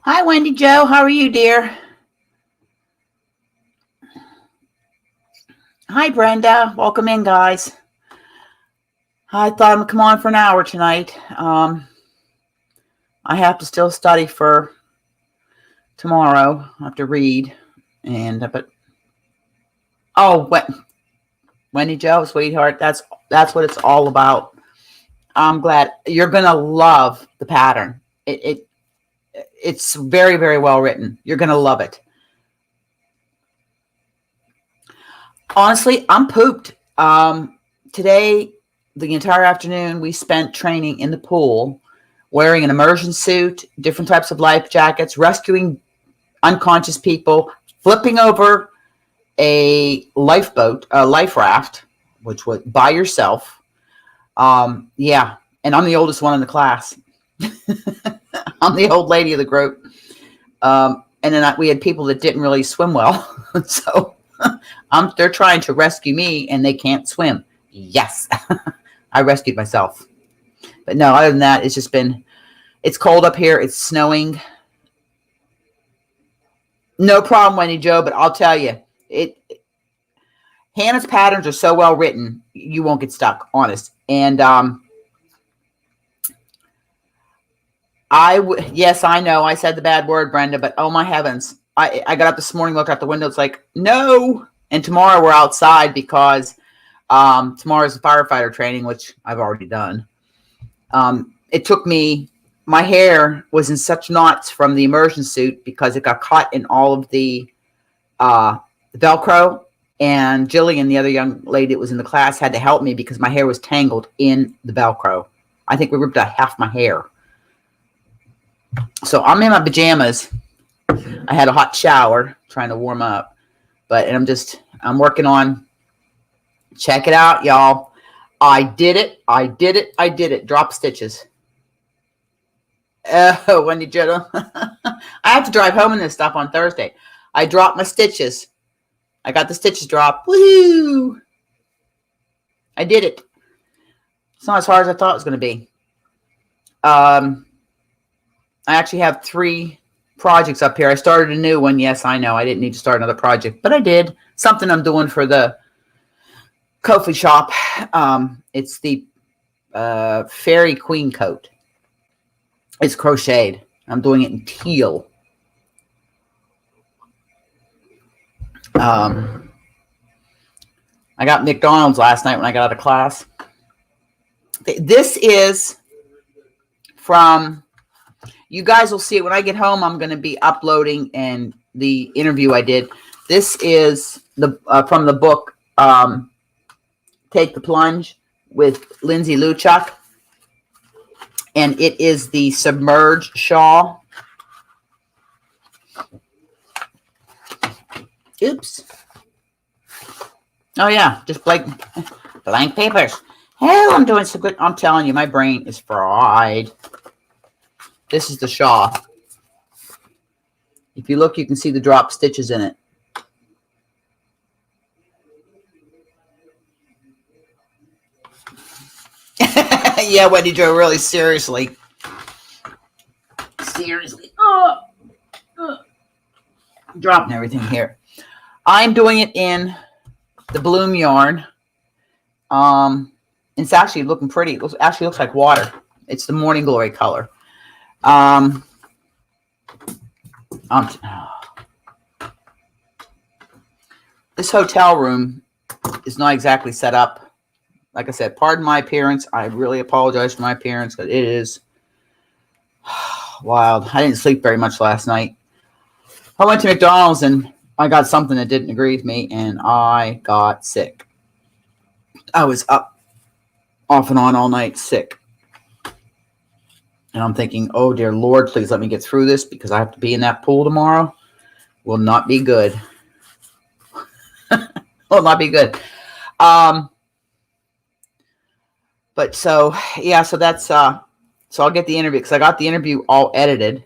Hi, Wendy Joe. How are you, dear? Hi, Brenda. Welcome in, guys. I thought I'm going to come on for an hour tonight. I have to still study for tomorrow. I have to read. But Wendy Joe, sweetheart, that's what it's all about. I'm glad you're going to love the pattern. It's very, very well written. You're going to love it. Honestly, I'm pooped. Today, the entire afternoon, we spent training in the pool, wearing an immersion suit, different types of life jackets, rescuing unconscious people, flipping over a lifeboat, a life raft, which was by yourself. Yeah, and I'm the oldest one in the class. I'm the old lady of the group. And then we had people that didn't really swim well, so they're trying to rescue me, and they can't swim. Yes, I rescued myself. But no, other than that, it's cold up here. It's snowing. No problem, Wendy Joe, but I'll tell you, Hannah's patterns are so well written, you won't get stuck, honest. And yes, I know I said the bad word, Brenda, but oh my heavens. I got up this morning, looked out the window, it's like, no. And tomorrow we're outside because tomorrow's the firefighter training, which I've already done. It took me, my hair was in such knots from the immersion suit because it got caught in all of the Velcro. And Jillian, the other young lady that was in the class, had to help me because my hair was tangled in the Velcro. I think we ripped out half my hair. So I'm in my pajamas. I had a hot shower trying to warm up. I'm working on, check it out, y'all. I did it. Drop stitches. Oh, Wendy Joe. I have to drive home in this stuff on Thursday. I dropped my stitches. I got the stitches dropped. Woohoo! I did it. It's not as hard as I thought it was going to be. I actually have 3 projects up here. I started a new one. Yes, I know. I didn't need to start another project, but I did. Something I'm doing for the Kofi shop. It's the Fairy Queen coat. It's crocheted. I'm doing it in teal. I got McDonald's last night when I got out of class. This is from, you guys will see it when I get home. I'm going to be uploading and the interview I did. This is from the book Take the Plunge with Lindsay Luchuk. And it is the submerged shawl. Oops. Oh, yeah. Just blank papers. Hell, I'm doing so good. I'm telling you, my brain is fried. This is the shawl. If you look, you can see the drop stitches in it. Yeah, Wendy Joe, really, seriously. Seriously. Dropping everything here. I'm doing it in the Bloom yarn. It's actually looking pretty. It actually looks like water. It's the Morning Glory color. This hotel room is not exactly set up. Like I said, pardon my appearance. I really apologize for my appearance because it is wild. I didn't sleep very much last night. I went to McDonald's and I got something that didn't agree with me and I got sick. I was up off and on all night sick. And I'm thinking, oh, dear Lord, please let me get through this because I have to be in that pool tomorrow. Will not be good. Will not be good. But so, yeah, so that's, so I'll get the interview because I got the interview all edited.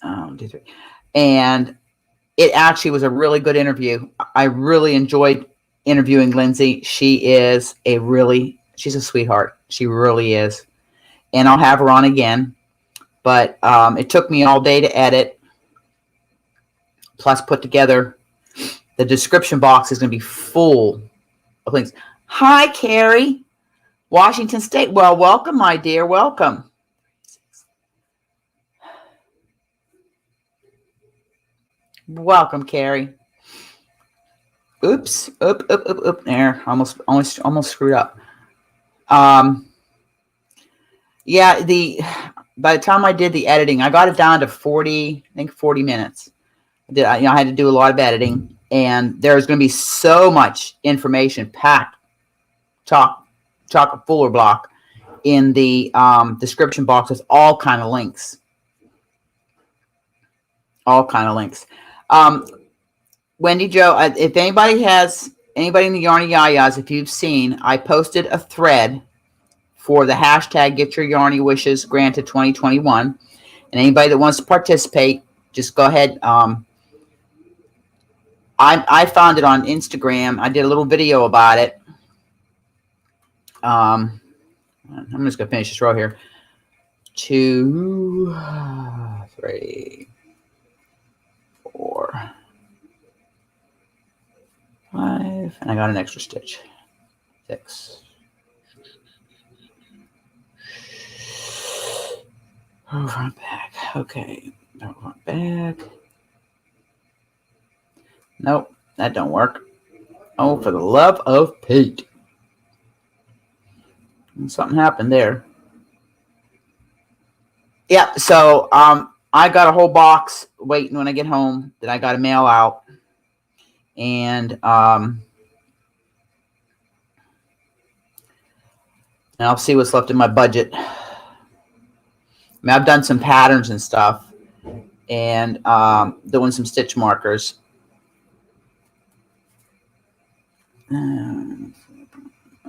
And it actually was a really good interview. I really enjoyed interviewing Lindsay. She's a sweetheart. She really is. And I'll have her on again. But it took me all day to edit, plus put together. The description box is going to be full of links. Hi, Carrie, Washington State. Well, welcome, my dear. Welcome. Welcome, Carrie. Oops. Oop. There. Almost screwed up. Yeah, by the time I did the editing, I got it down to 40 minutes. I had to do a lot of editing, and there's going to be so much information packed, chocolate fuller block in the description box with all kind of links. Wendy Jo, if anybody in the Yarny Yayas, if you've seen, I posted a thread for the hashtag Get Your Yarny Wishes Granted 2021. And anybody that wants to participate, just go ahead. I found it on Instagram. I did a little video about it. I'm just going to finish this row here. 2, 3, 4, 5, and I got an extra stitch. 6. Over and back. Okay. Over and back. Nope, that don't work. Oh, for the love of Pete. Something happened there. Yeah, so I got a whole box waiting when I get home that I got to mail out. And I'll see what's left in my budget. I mean, I've done some patterns and stuff, and doing some stitch markers.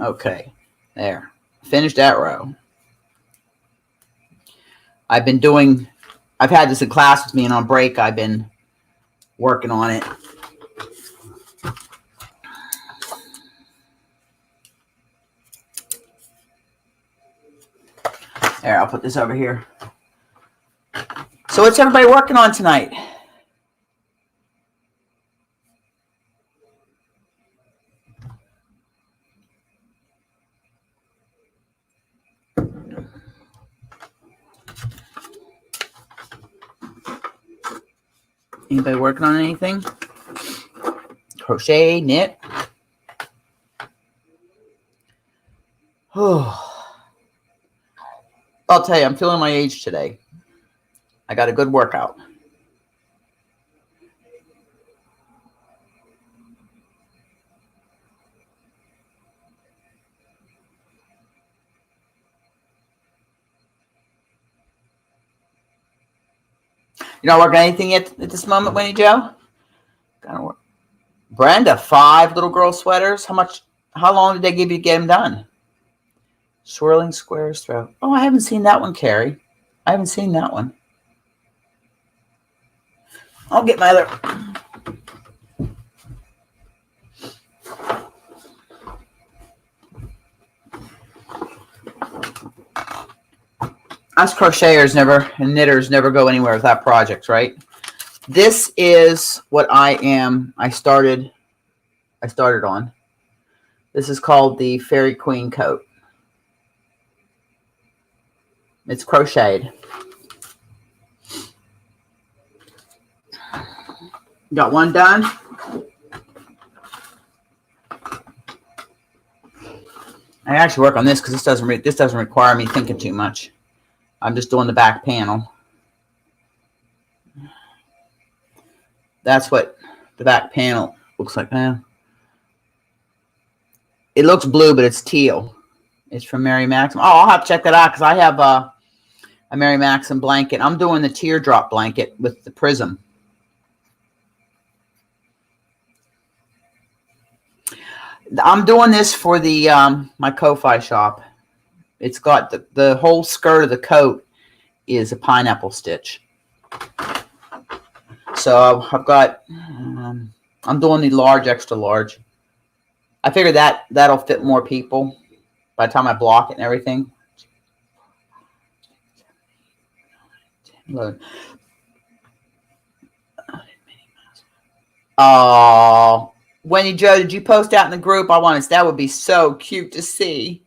Okay, there. Finished that row. I've had this in class with me, and on break, I've been working on it. There, I'll put this over here. So what's everybody working on tonight? Anybody working on anything? Crochet, knit? Oh. I'll tell you, I'm feeling my age today. I got a good workout. You not working anything at this moment, Winnie Jo? Gotta work. Brenda, 5 little girl sweaters. How long did they give you to get them done? Swirling squares throw. Oh, I haven't seen that one, Carrie. I haven't seen that one. I'll get my other. Us crocheters and knitters never go anywhere without projects, right? This is what I started on. This is called the Fairy Queen coat. It's crocheted. Got one done. I actually work on this because this doesn't require me thinking too much. I'm just doing the back panel. That's what the back panel looks like now. It looks blue, but it's teal. It's from Mary Maxim. Oh, I'll have to check that out because I have a Mary Maxim blanket. I'm doing the teardrop blanket with the prism. I'm doing this for the my Ko-Fi shop. It's got the whole skirt of the coat is a pineapple stitch. So I've got I'm doing the large, extra large. I figure that'll fit more people by the time I block it and everything. Load. Oh, Wendy Joe, did you post out in the group? I want to. That would be so cute to see.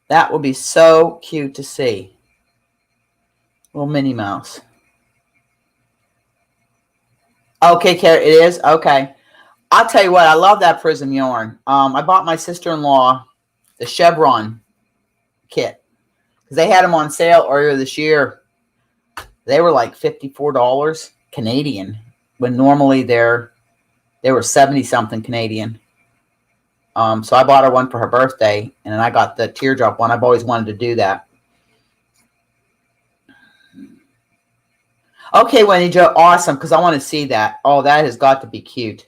That would be so cute to see. Little Minnie Mouse. Okay, Carrie, it is? Okay. I'll tell you what, I love that Prism yarn. I bought my sister-in-law the Chevron kit because they had them on sale earlier this year. They were like $54 Canadian when normally they were 70 something Canadian. So I bought her one for her birthday, and then I got the teardrop one. I've always wanted to do that. Okay, Wendy Joe, awesome, because I want to see that. Oh, that has got to be cute.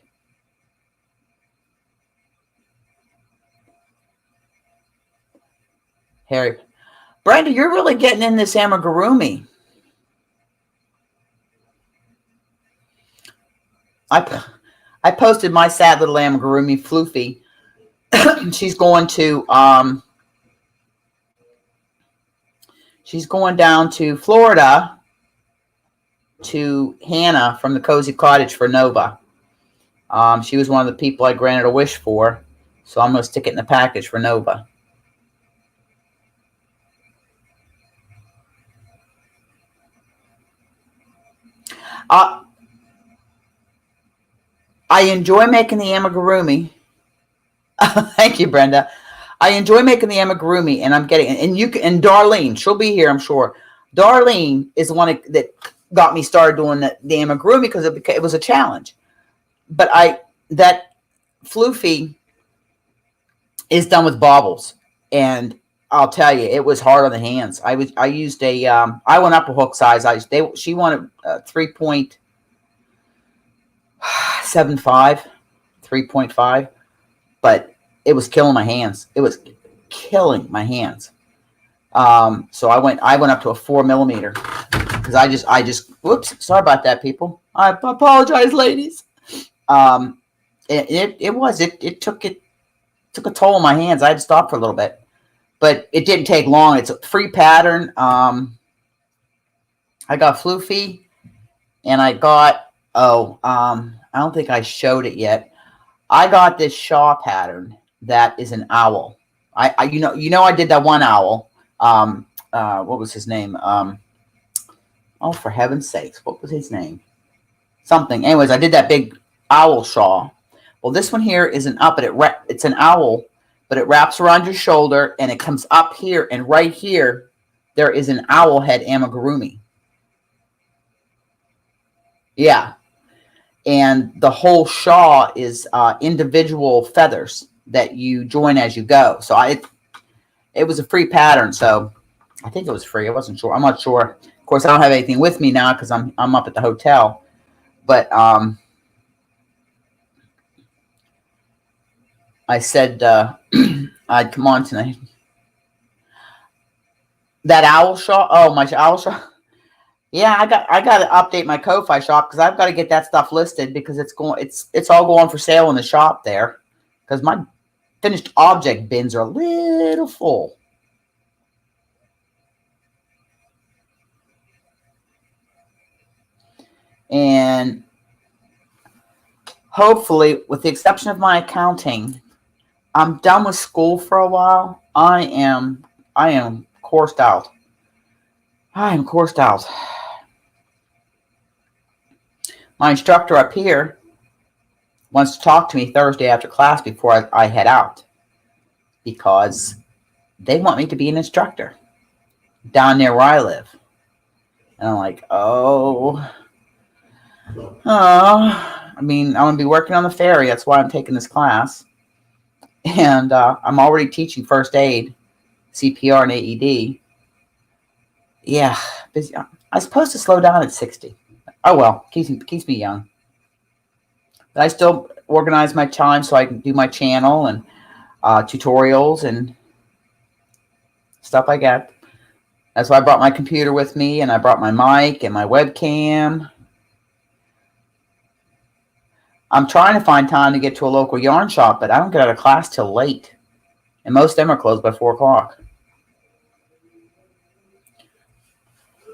Harry. Brenda, you're really getting in this amigurumi. I posted my sad little amigurumi, Floofy. She's going down to Florida to Hannah from the Cozy Cottage for Nova. She was one of the people I granted a wish for, so I'm going to stick it in the package for Nova. I enjoy making the amigurumi. Thank you, Brenda. I enjoy making the amigurumi, and I'm getting and Darlene, she'll be here, I'm sure. Darlene is the one that got me started doing the amigurumi because it was a challenge. But that Floofy is done with baubles, and I'll tell you, it was hard on the hands. I used I went up a hook size. She wanted 3.75, 3.5, but it was killing my hands. It was killing my hands. So I went up to a 4 millimeter because I just whoops, sorry about that, people. I apologize, ladies. It took a toll on my hands. I had to stop for a little bit, but it didn't take long. It's a free pattern. I got Floofy, and I got I don't think I showed it yet. I got this Shaw pattern that is an owl. I did that one owl. What was his name? Oh, for heaven's sakes, what was his name? Something. Anyways, I did that big owl shawl. Well, this one here is it's an owl, but it wraps around your shoulder and it comes up here, and right here there is an owl head amigurumi. Yeah. And the whole shawl is individual feathers that you join as you go. So it was a free pattern, so I think it was free. I wasn't sure. I'm not sure. Of course, I don't have anything with me now because I'm up at the hotel. But I said I'd come on tonight. That owl shawl. Oh, my owl shawl. Yeah, I got to update my Ko-Fi shop because I've got to get that stuff listed because it's all going for sale in the shop there because my finished object bins are a little full. And hopefully, with the exception of my accounting, I'm done with school for a while. I am coursed out. I am coursed out. My instructor up here wants to talk to me Thursday after class before I head out because they want me to be an instructor down near where I live. And I'm like, I mean, I'm going to be working on the ferry. That's why I'm taking this class. And I'm already teaching first aid, CPR, and AED. Yeah, busy. I'm supposed to slow down at 60. Oh, well, keeps me young. But I still organize my time so I can do my channel and tutorials and stuff like that. That's why I brought my computer with me, and I brought my mic and my webcam. I'm trying to find time to get to a local yarn shop, but I don't get out of class till late. And most of them are closed by 4 o'clock.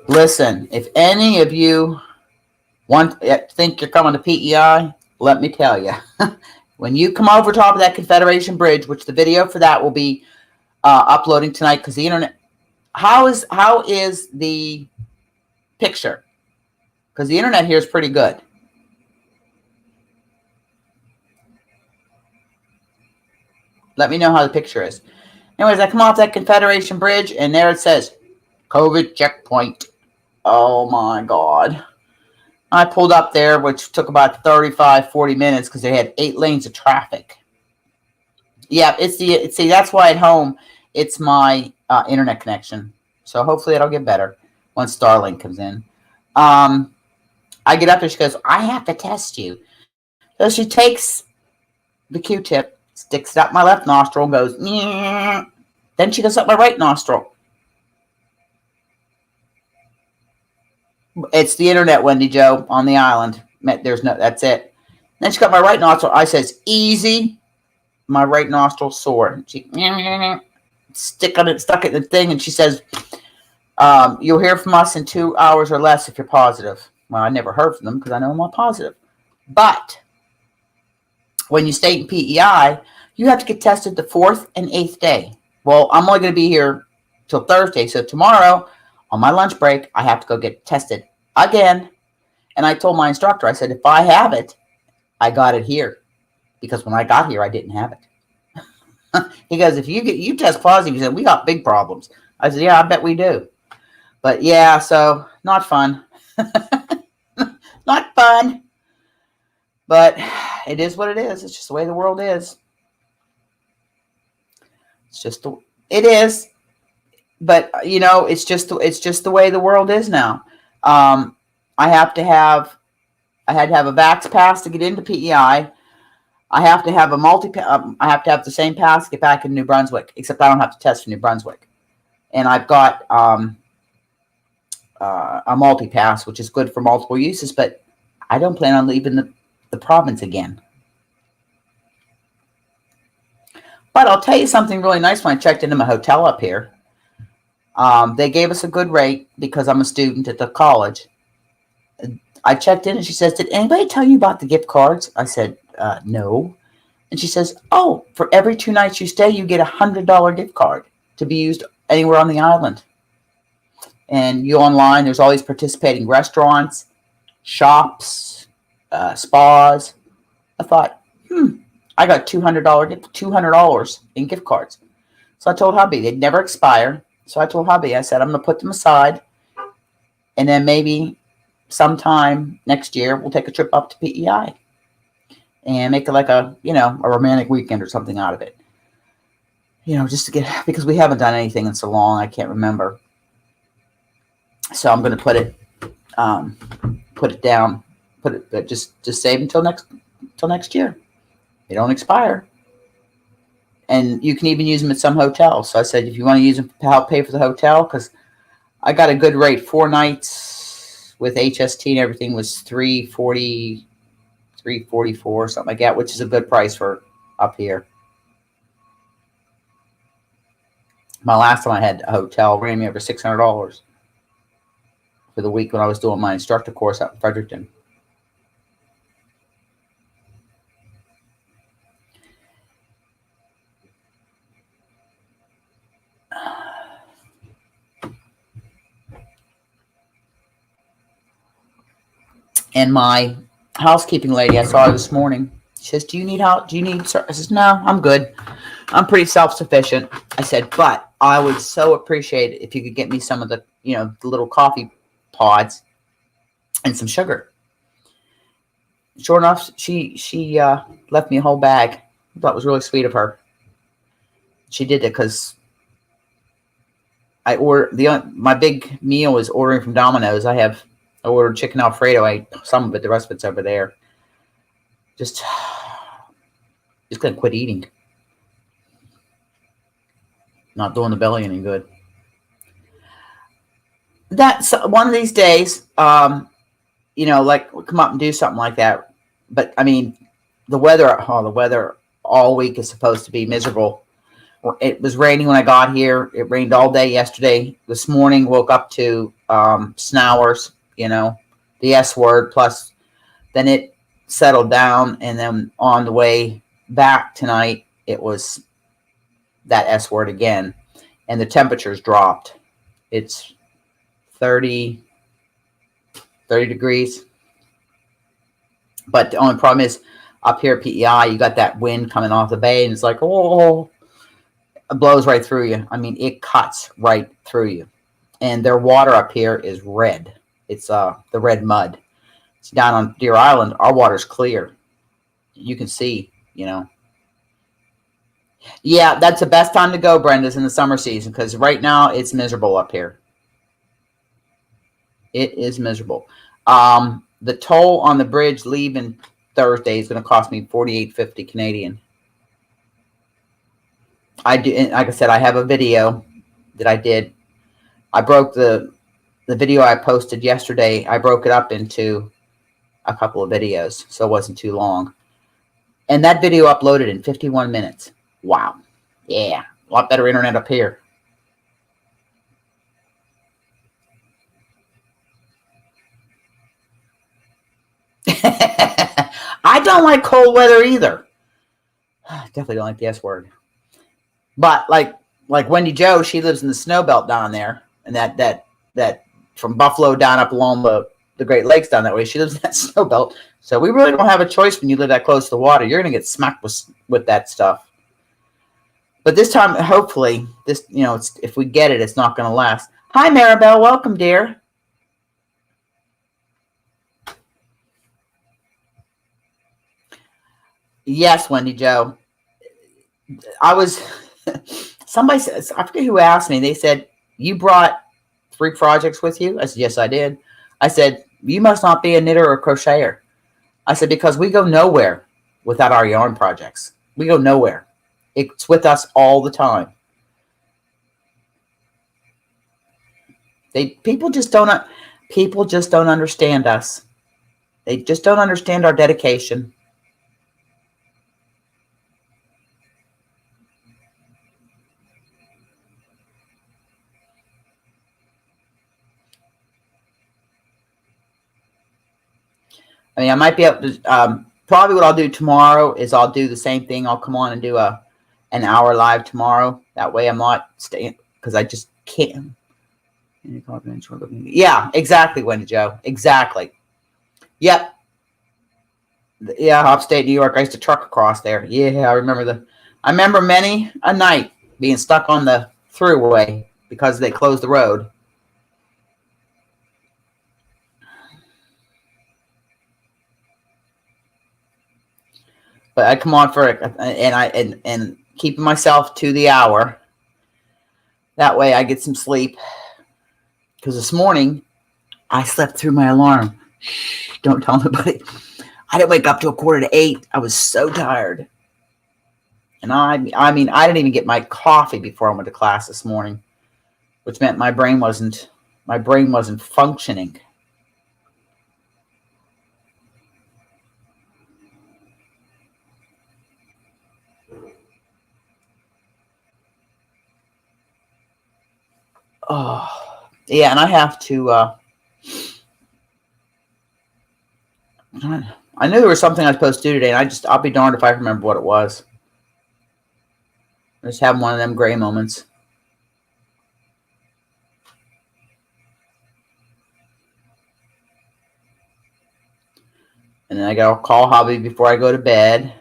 Listen, if any of you think you're coming to PEI, let me tell you. When you come over top of that Confederation Bridge, which the video for that will be uploading tonight, because the internet, how is the picture? Because the internet here is pretty good. Let me know how the picture is. Anyways, I come off that Confederation Bridge, and there it says, COVID checkpoint. Oh, my God. I pulled up there, which took about 35, 40 minutes because they had 8 lanes of traffic. Yeah, see, that's why at home, it's my internet connection. So hopefully it'll get better once Starlink comes in. I get up there, she goes, I have to test you. So she takes the Q-tip, sticks it up my left nostril, and goes, nyeh. Then she goes up my right nostril. It's the internet, Wendy Joe, on the island. That's it. Then she got my right nostril. I says, easy. My right nostril sore. She stuck it in the thing, and she says, you'll hear from us in 2 hours or less if you're positive. Well, I never heard from them because I know I'm not positive. But when you stay in PEI, you have to get tested the 4th and 8th day. Well, I'm only going to be here till Thursday. So tomorrow, on my lunch break, I have to go get tested again. And I told my instructor, I said, if I have it, I got it here. Because when I got here, I didn't have it. He goes, if you test positive, he said, we got big problems. I said, yeah, I bet we do. But yeah, so not fun. Not fun. But it is what it is. It's just the way the world is. It is. But it's just the way the world is now. I had to have a Vax pass to get into PEI. I have to have I have to have the same pass to get back in New Brunswick, except I don't have to test for New Brunswick. And I've got a multi-pass, which is good for multiple uses, but I don't plan on leaving the province again. But I'll tell you something really nice when I checked into my hotel up here. They gave us a good rate because I'm a student at the college. I checked in and she says, did anybody tell you about the gift cards? I said, no. And she says, oh, for every 2 nights you stay, you get $100 gift card to be used anywhere on the island. And you online, there's all these participating restaurants, shops, spas. I thought, I got $200 in gift cards. So I told hubby, they'd never expire. So I told hubby, I said, I'm going to put them aside. And then maybe sometime next year, we'll take a trip up to PEI. And make it like a romantic weekend or something out of it. Just to get, because we haven't done anything in so long, I can't remember. So I'm going to put it down, just save until next year. They don't expire. And you can even use them at some hotels. So I said, if you want to use them to help pay for the hotel, because I got a good rate. 4 nights with HST and everything was $340, $344, something like that, which is a good price for up here. My last time I had a hotel ran me over $600 for the week when I was doing my instructor course out in Fredericton. And my housekeeping lady, I saw her this morning. She says, do you need help? Do you need service? I says, no, I'm good. I'm pretty self-sufficient. I said, but I would so appreciate it if you could get me some of the, the little coffee pods and some sugar. Sure enough, she left me a whole bag. I thought it was really sweet of her. She did it because my big meal is ordering from Domino's. I ordered chicken Alfredo. I ate some of it. The rest of it's over there. Just gonna quit eating. Not doing the belly any good. That's one of these days. Like we'll come up and do something like that. But I mean, the weather all week is supposed to be miserable. It was raining when I got here. It rained all day yesterday. This morning, woke up to snowers, the S word. Plus, then it settled down. And then on the way back tonight, it was that S word again. And the temperatures dropped. It's 30 degrees. But the only problem is up here at PEI, you got that wind coming off the bay, and it's like, oh, it blows right through you. I mean, it cuts right through you. And their water up here is red. It's the red mud. It's down on Deer Island. Our water's clear. You can see, Yeah, that's the best time to go, Brenda's in the summer season, because right now it's miserable up here. It is miserable. The toll on the bridge leaving Thursday is going to cost me $48.50 Canadian. I do, like I said, I have a video that I did. I broke the video I posted yesterday. I broke it up into a couple of videos, so it wasn't too long. And that video uploaded in 51 minutes. Wow. Yeah, a lot better internet up here. I don't like cold weather either. Definitely don't like the S word. But like Wendy Joe, she lives in the snow belt down there, and that from Buffalo down up along the Great Lakes down that way. She lives in that snow belt, so we really don't have a choice when you live that close to the water. You're gonna get smacked with that stuff. But this time, hopefully, if we get it, it's not gonna last. Hi, Maribel, welcome, dear. Yes, Wendy Joe. Somebody says, I forget who asked me. They said, you brought 3 projects with you? I said, yes, I did. I said, you must not be a knitter or crocheter. I said, because we go nowhere without our yarn projects. We go nowhere. It's with us all the time. People just don't understand us. They just don't understand our dedication. I mean, I might be able to, probably what I'll do tomorrow is I'll do the same thing. I'll come on and do an hour live tomorrow. That way I'm not staying, because I just can't. Yeah, exactly, Wendy Joe. Exactly. Yep. Yeah, upstate New York. I used to truck across there. Yeah, I remember many a night being stuck on the thruway because they closed the road. But I come on for it, and keeping myself to the hour. That way I get some sleep. Because this morning I slept through my alarm. Shh, don't tell nobody. I didn't wake up till 7:45. I was so tired. And I mean, I didn't even get my coffee before I went to class this morning, which meant my brain wasn't functioning. Oh, yeah, and I have to. I knew there was something I was supposed to do today, and I'll be darned if I remember what it was. I'm just having one of them gray moments. And then I gotta call Hobby before I go to bed.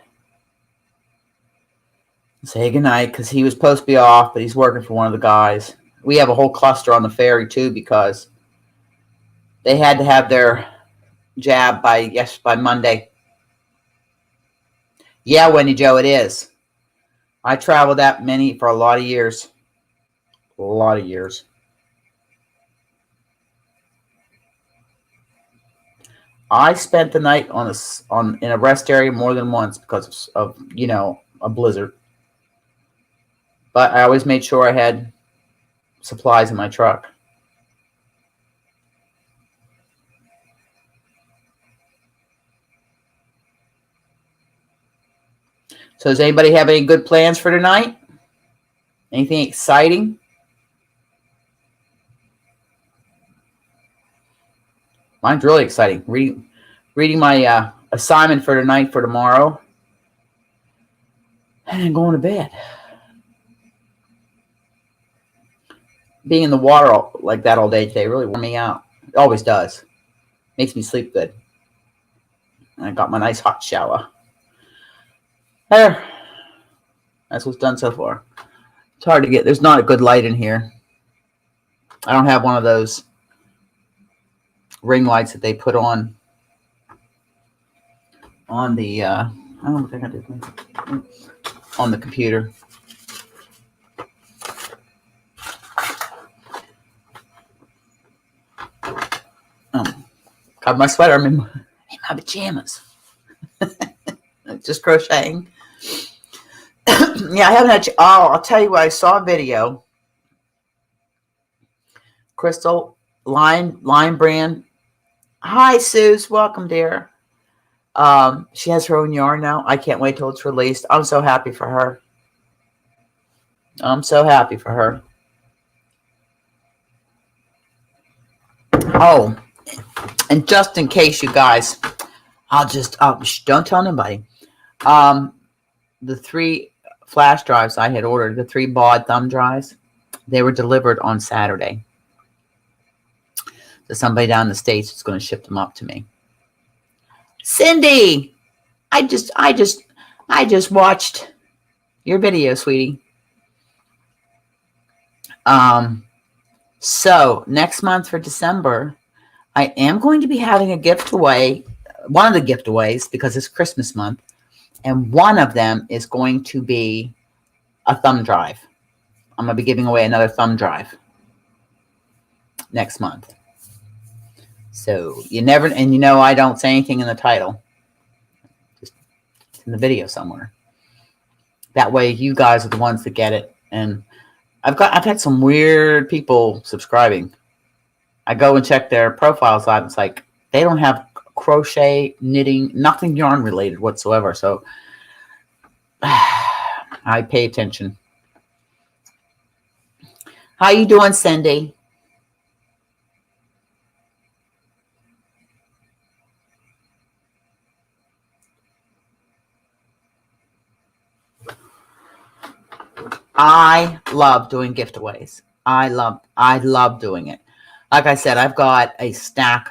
Say goodnight, because he was supposed to be off, but he's working for one of the guys. We have a whole cluster on the ferry too, because they had to have their jab by Monday. Yeah, Wendy Joe, it is. I traveled that many for a lot of years. A lot of years. I spent the night in a rest area more than once because of a blizzard. But I always made sure I had supplies in my truck. So does anybody have any good plans for tonight? Anything exciting? Mine's really exciting. Reading my assignment for tonight for tomorrow. And then going to bed. Being in the water like that all day today really wore me out. It always does. Makes me sleep good. And I got my nice hot shower. There. That's what's done so far. It's hard to get. There's not a good light in here. I don't have one of those ring lights that they put on the I don't think I did on the computer. Got my sweater. I'm in my pajamas. Just crocheting. Yeah, I haven't had. I'll tell you what. I saw a video. Crystal Line Brand. Hi, Suze. Welcome, dear. She has her own yarn now. I can't wait till it's released. I'm so happy for her. I'm so happy for her. Oh, and just in case you guys, don't tell nobody. The 3 flash drives I had ordered, the 3 baud thumb drives, they were delivered on Saturday. So somebody down in the States is going to ship them up to me. Cindy, I just watched your video, sweetie. So next month for December, I am going to be having a giveaway, one of the giveaways, because it's Christmas month, and one of them is going to be a thumb drive. I'm going to be giving away another thumb drive next month. So you never, and you know I don't say anything in the title, just in the video somewhere. That way you guys are the ones that get it. And I've had some weird people subscribing. I go and check their profiles out. It's like they don't have crochet, knitting, nothing yarn related whatsoever. So I pay attention. How you doing, Cindy? I love doing giveaways. I love doing it. Like I said, I've got a stack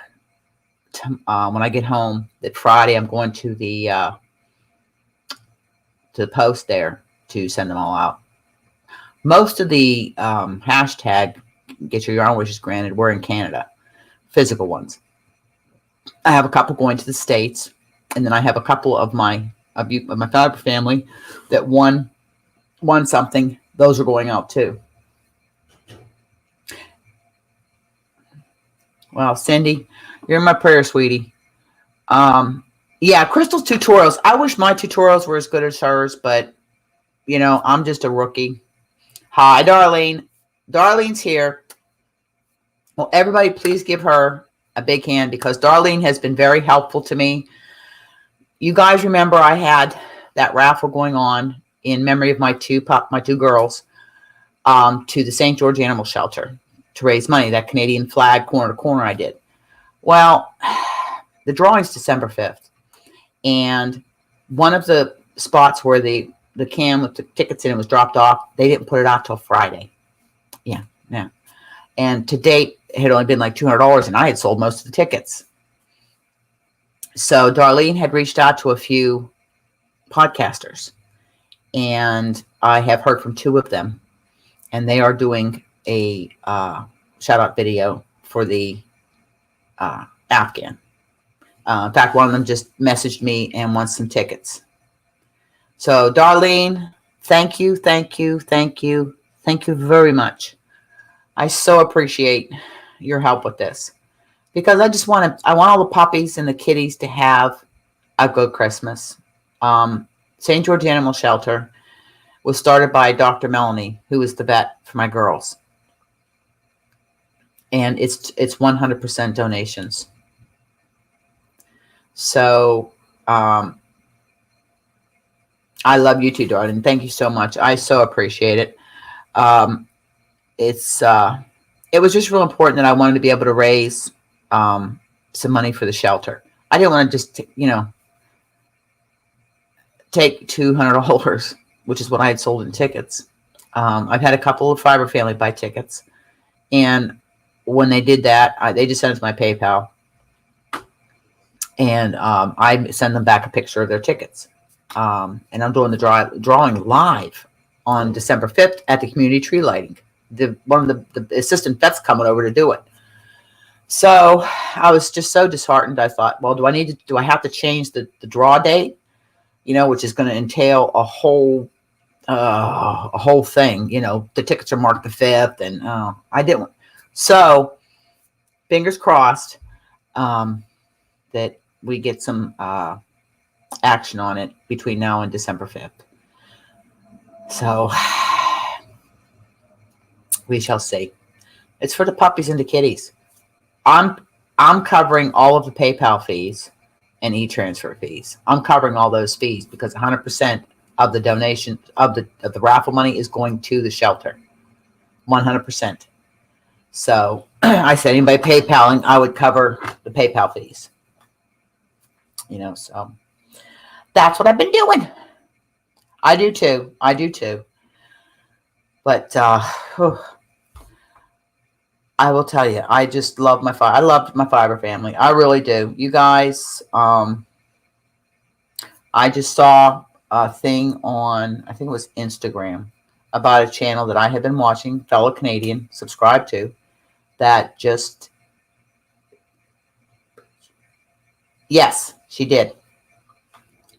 when I get home. That Friday, I'm going to the post there to send them all out. Most of the hashtag Get Your Yarn Wishes Granted were in Canada, physical ones. I have a couple going to the States, and then I have a couple of my family that won something. Those are going out too. Well, Cindy, you're in my prayer, sweetie. Yeah, Crystal's tutorials. I wish my tutorials were as good as hers, but you know, I'm just a rookie. Hi, Darlene. Darlene's here. Well, everybody, please give her a big hand because Darlene has been very helpful to me. You guys remember I had that raffle going on in memory of my two girls to the St. George Animal Shelter to raise money. That Canadian flag corner to corner I did. Well, the drawing's December 5th. And one of the spots where the can with the tickets in it was dropped off, they didn't put it out till Friday. Yeah. And to date, it had only been like $200, and I had sold most of the tickets. So Darlene had reached out to a few podcasters, and I have heard from 2 of them, and they are doing a shout-out video for the Afghan. In fact, one of them just messaged me and wants some tickets. So, Darlene, thank you very much. I so appreciate your help with this because I want all the puppies and the kitties to have a good Christmas. St. George Animal Shelter was started by Dr. Melanie, who is the vet for my girls. And it's 100% donations. So, I love you too, darling. Thank you so much. I so appreciate it. Um, it's it was just real important that I wanted to be able to raise some money for the shelter. I didn't want to just take $200, which is what I had sold in tickets. I've had a couple of fiber family buy tickets, and when they did that, they just sent it to my PayPal, and I send them back a picture of their tickets. And I'm doing the drawing live on December 5th at the community tree lighting. One of the assistant vets coming over to do it. So I was just so disheartened. I thought, well, do I have to change the draw date? Which is going to entail a whole thing. The tickets are marked the 5th, and I didn't. So fingers crossed that we get some action on it between now and December 5th. So we shall see. It's for the puppies and the kitties. I'm covering all of the PayPal fees and e-transfer fees. I'm covering all those fees because 100% of the donation of the raffle money is going to the shelter. 100%. So I said anybody PayPaling, I would cover the PayPal fees. So that's what I've been doing. I do too. But I will tell you, I just love I loved my fiber family. I really do. You guys, I just saw a thing on, I think it was Instagram, about a channel that I had been watching, fellow Canadian, subscribed to, that just, yes, she did.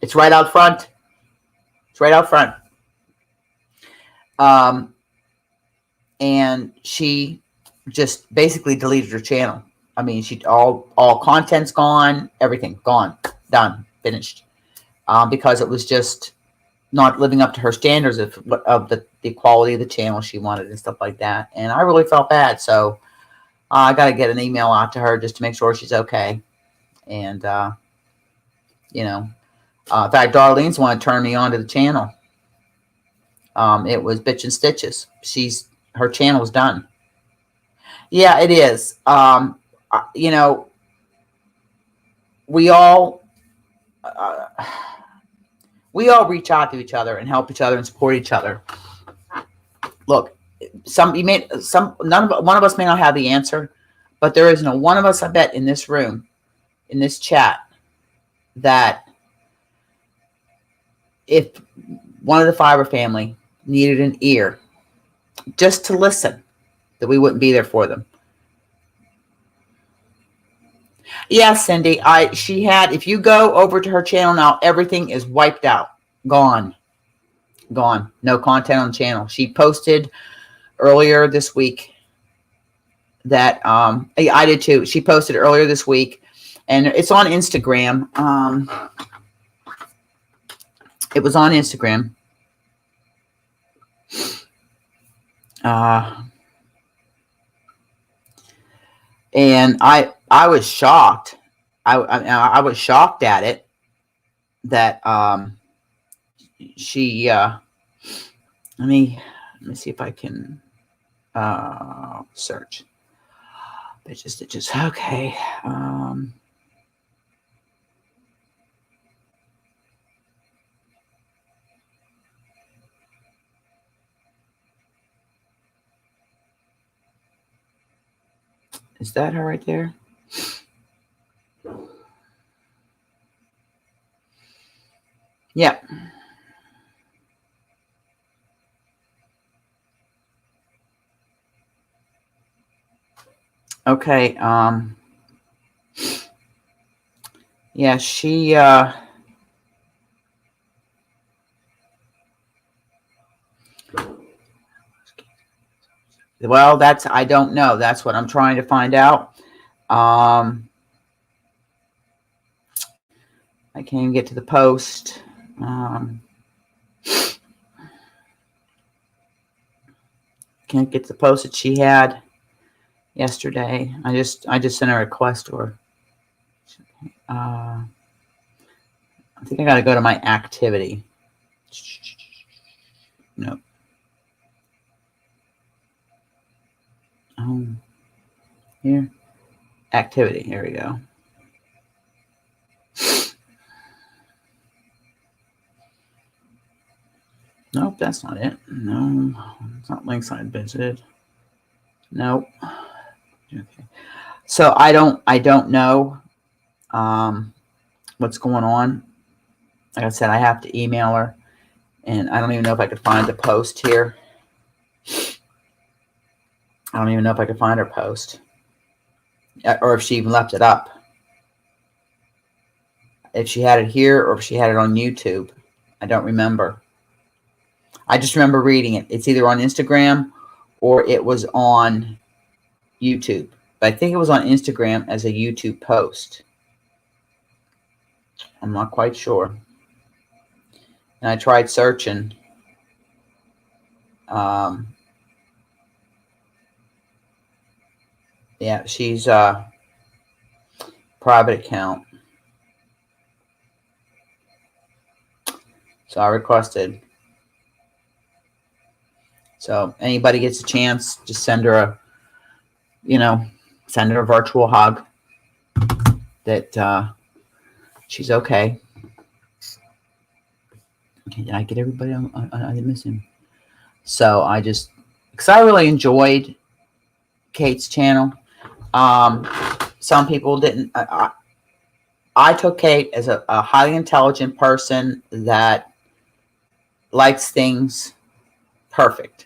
It's right out front. And she just basically deleted her channel. I mean, she all content's gone, everything gone, done, finished, because it was just not living up to her standards of the quality of the channel she wanted and stuff like that. And I really felt bad, so I got to get an email out to her just to make sure she's okay. And in fact, Darlene's want to turn me on to the channel. It was Bitch and Stitches. Her channel's done. Yeah, it is. We all reach out to each other and help each other and support each other. Look, one of us may not have the answer, but there is no one of us, I bet, in this room, in this chat, that if one of the fiber family needed an ear just to listen, that we wouldn't be there for them. Yeah, Cindy, if you go over to her channel now, everything is wiped out, gone, no content on the channel. She posted earlier this week that, I did too. She posted earlier this week, and it's on Instagram. It was on Instagram. And I was shocked. I was shocked at it that she let me see if I can search. Bitches. Okay. Is that her right there? Yeah. Okay. Yeah, she well, I don't know. That's what I'm trying to find out. I can't even get to the post. Can't get to the post that she had yesterday. I just sent a request to her. I think I got to go to my activity. Nope. Here. Activity. Here we go. Nope, that's not it. No, it's not links I visited. Nope. Okay. So I don't know what's going on. Like I said, I have to email her, and I don't even know if I could find the post here. I don't even know if I could find her post, or if she even left it up. If she had it here, or if she had it on YouTube, I don't remember. I just remember reading it. It's either on Instagram or it was on YouTube. But I think it was on Instagram as a YouTube post. I'm not quite sure. And I tried searching. Yeah, she's private account. So I requested. So anybody gets a chance, just send her a, send her a virtual hug that she's okay. Okay, did I get everybody? I didn't miss him. So because I really enjoyed Kate's channel. Some people didn't. I took Kate as a highly intelligent person that likes things perfect.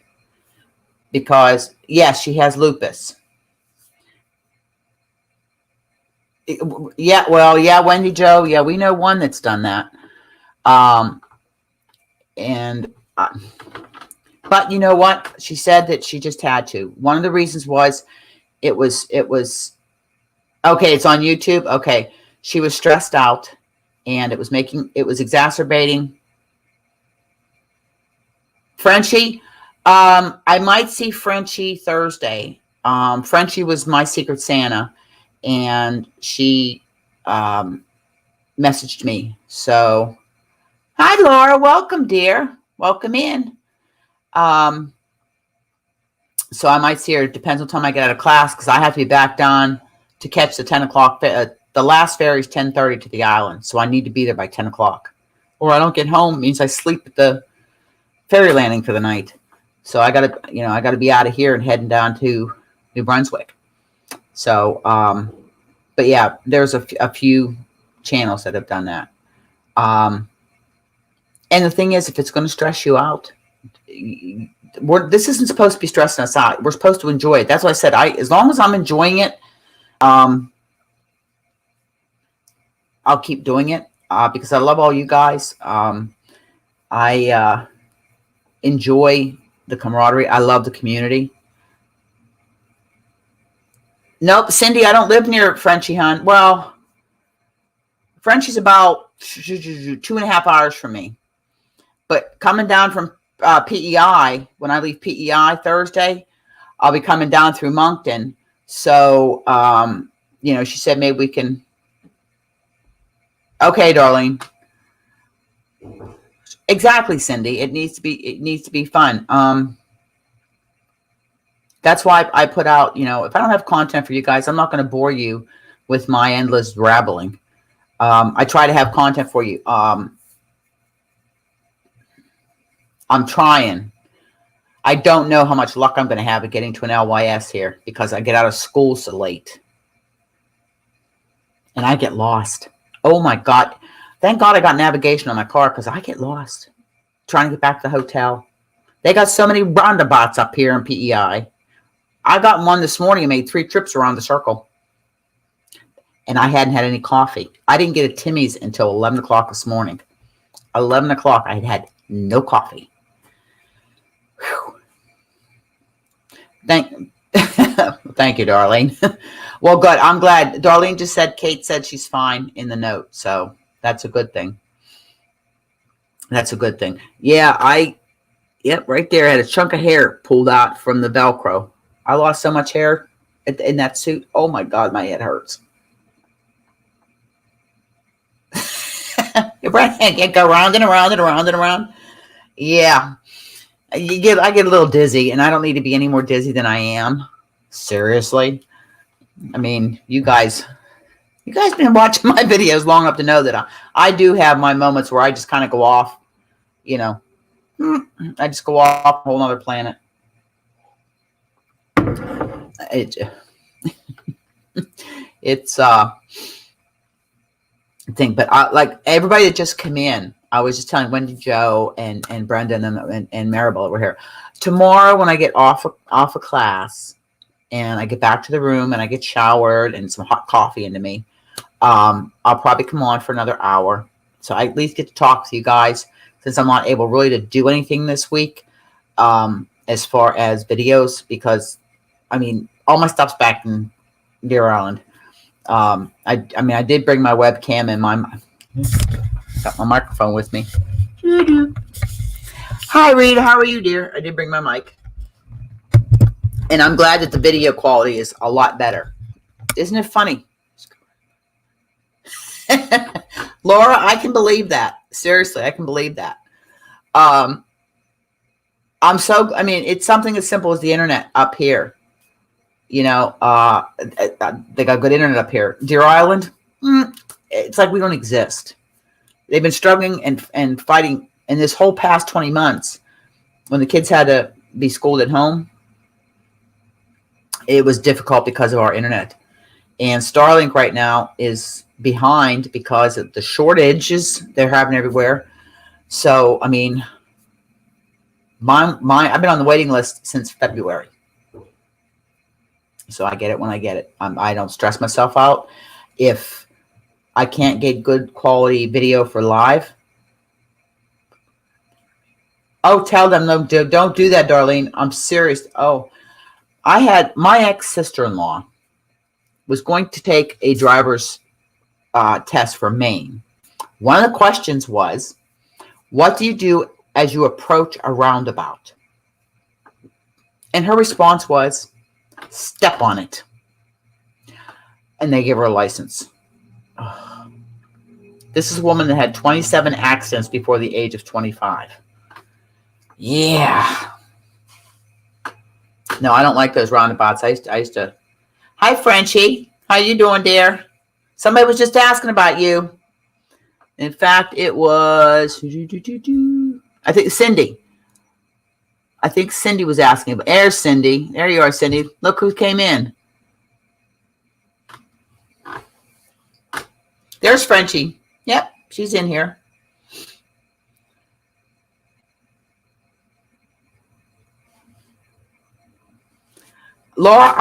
Because, yes, she has lupus. Wendy Jo. Yeah, we know one that's done that. But you know what? She said that she just had to. One of the reasons was it was okay. It's on YouTube. Okay. She was stressed out, and it was exacerbating. Frenchie, I might see Frenchie Thursday. Frenchie was my Secret Santa, and she messaged me. So, hi, Laura. Welcome, dear. Welcome in. So I might see her. It depends on time I get out of class, because I have to be back down to catch the 10 o'clock. The last ferry is 10:30 to the island, so I need to be there by 10 o'clock. Or I don't get home. It means I sleep at the ferry landing for the night. So I gotta be out of here and heading down to New Brunswick. So, but yeah, there's a few channels that have done that. And the thing is, if it's going to stress you out, this isn't supposed to be stressing us out. We're supposed to enjoy it. That's what I said. As long as I'm enjoying it, I'll keep doing it, because I love all you guys. I enjoy the camaraderie. I love the community. Nope, Cindy, I don't live near Frenchie, hon. Well, Frenchie's about 2.5 hours from me. But coming down from PEI, when I leave PEI Thursday, I'll be coming down through Moncton. So, she said maybe we can. Okay, darling. Exactly, Cindy. It needs to be fun. That's why I put out, if I don't have content for you guys, I'm not going to bore you with my endless rabbling. I try to have content for you. I'm trying. I don't know how much luck I'm going to have at getting to an LYS here, because I get out of school so late. And I get lost. Oh, my God. Thank God I got navigation on my car, because I get lost trying to get back to the hotel. They got so many roundabouts up here in PEI. I got one this morning and made 3 trips around the circle. And I hadn't had any coffee. I didn't get a Timmy's until 11 o'clock this morning. 11 o'clock, I had no coffee. Whew. Thank you, Darlene. Well, good. I'm glad. Darlene just said, Kate said she's fine in the note. So that's a good thing. That's a good thing. Yeah, yep, right there. I had a chunk of hair pulled out from the Velcro. I lost so much hair in that suit. Oh, my God, my head hurts. Your brain can't go round and around and around and around. Yeah. I get a little dizzy, and I don't need to be any more dizzy than I am. Seriously. I mean, you guys been watching my videos long enough to know that I do have my moments where I just kind of go off, you know. I just go off a whole other planet. It's thing, but like everybody that just came in, I was just telling Wendy, Joe, and Brendan and Maribel that were here. Tomorrow, when I get off of class and I get back to the room and I get showered and some hot coffee into me, I'll probably come on for another hour, so I at least get to talk to you guys, since I'm not able really to do anything this week as far as videos, because I mean all my stuff's back in Deer Island. I mean I did bring my webcam and got my microphone with me. Hi Rita, how are you, dear? I did bring my mic, and I'm glad that the video quality is a lot better. Isn't it funny? Laura, I can believe that. Seriously, I can believe that. I mean, it's something as simple as the internet up here. You know, they got good internet up here. Deer Island, it's like we don't exist. They've been struggling and fighting in this whole past 20 months when the kids had to be schooled at home. It was difficult because of our internet. And Starlink right now is behind because of the shortages they're having everywhere. So, I mean, I've been on the waiting list since February. So I get it when I get it. I don't stress myself out. If I can't get good quality video for live, oh, tell them, no, don't do that, Darlene. I'm serious. Oh, I had my ex-sister-in-law was going to take a driver's test for Maine. One of the questions was, what do you do as you approach a roundabout? And her response was, step on it. And they gave her a license. Oh. This is a woman that had 27 accidents before the age of 25. Yeah. No, I don't like those roundabouts. I used to. Hi, Frenchie. How you doing, dear? Somebody was just asking about you. In fact, it was, I think Cindy. I think Cindy was asking. But there's Cindy. There you are, Cindy. Look who came in. There's Frenchie. Yep, she's in here. Laura,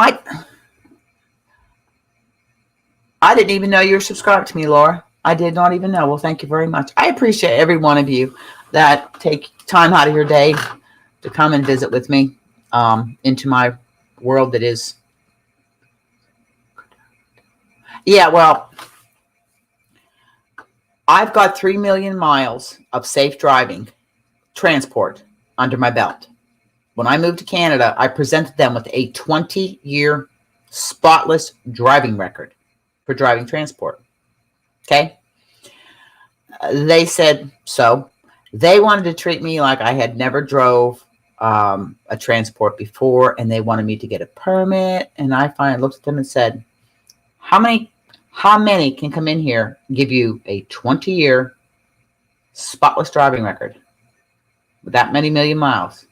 I didn't even know you were subscribed to me, Laura. I did not even know. Well, thank you very much. I appreciate every one of you that take time out of your day to come and visit with me into my world that is. Yeah, well, I've got 3 million miles of safe driving transport under my belt. When I moved to Canada, I presented them with a 20-year spotless driving record for driving transport. Okay? They said so. They wanted to treat me like I had never drove a transport before, and they wanted me to get a permit. And I finally looked at them and said, how many can come in here and give you a 20-year spotless driving record with that many million miles?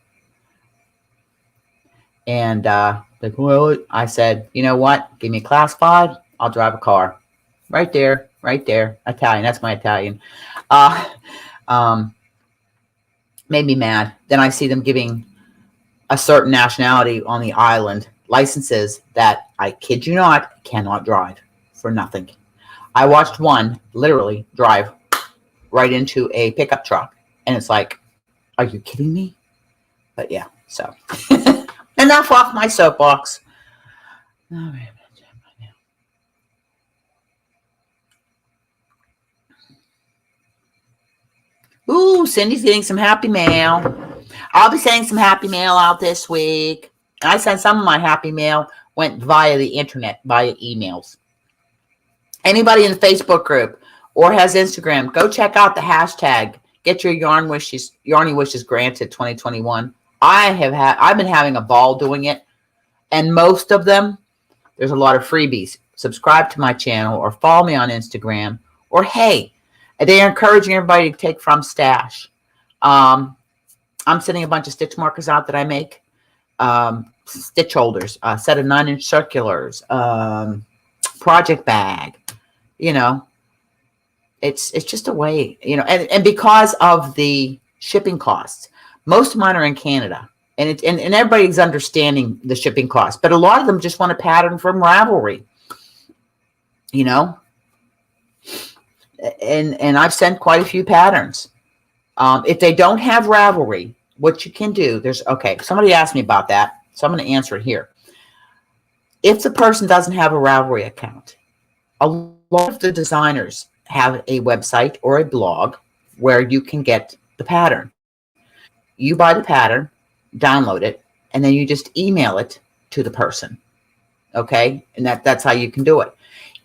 And well, I said, you know what? Give me a class 5. I'll drive a car. Right there. Italian. That's my Italian. Made me mad. Then I see them giving a certain nationality on the island licenses that, I kid you not, cannot drive for nothing. I watched one literally drive right into a pickup truck. And it's like, are you kidding me? But yeah, so. Enough off my soapbox. All right. Ooh, Cindy's getting some happy mail. I'll be sending some happy mail out this week. I sent some of my happy mail went via the internet, via emails. Anybody in the Facebook group or has Instagram, go check out the hashtag get your yarny wishes granted 2021. I've been having a ball doing it, and most of them, there's a lot of freebies. Subscribe to my channel or follow me on Instagram, or hey, they're encouraging everybody to take from stash. I'm sending a bunch of stitch markers out that I make, stitch holders, a set of 9-inch circulars, project bag. You know, it's just a way, you know, and because of the shipping costs, most of mine are in Canada, and and everybody's understanding the shipping costs, but a lot of them just want a pattern from Ravelry, you know, and I've sent quite a few patterns. If they don't have Ravelry, what you can do, somebody asked me about that, so I'm going to answer it here. If the person doesn't have a Ravelry account, a lot of the designers have a website or a blog where you can get the pattern. You buy the pattern, download it, and then you just email it to the person. Okay? And that's how you can do it.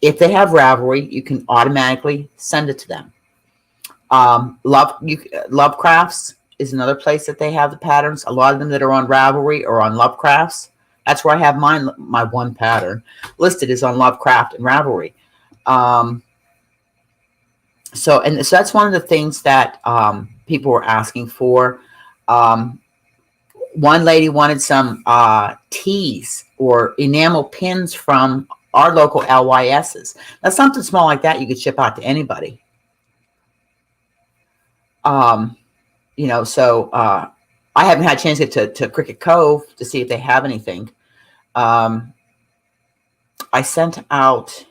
If they have Ravelry, you can automatically send it to them. Lovecrafts is another place that they have the patterns. A lot of them that are on Ravelry or on Lovecrafts. That's where I have mine. My one pattern listed is on Lovecraft and Ravelry. So that's one of the things that people were asking for. One lady wanted some teas or enamel pins from our local LYSs. Now, something small like that you could ship out to anybody. You know, so I haven't had a chance to get to Cricket Cove to see if they have anything. I sent out.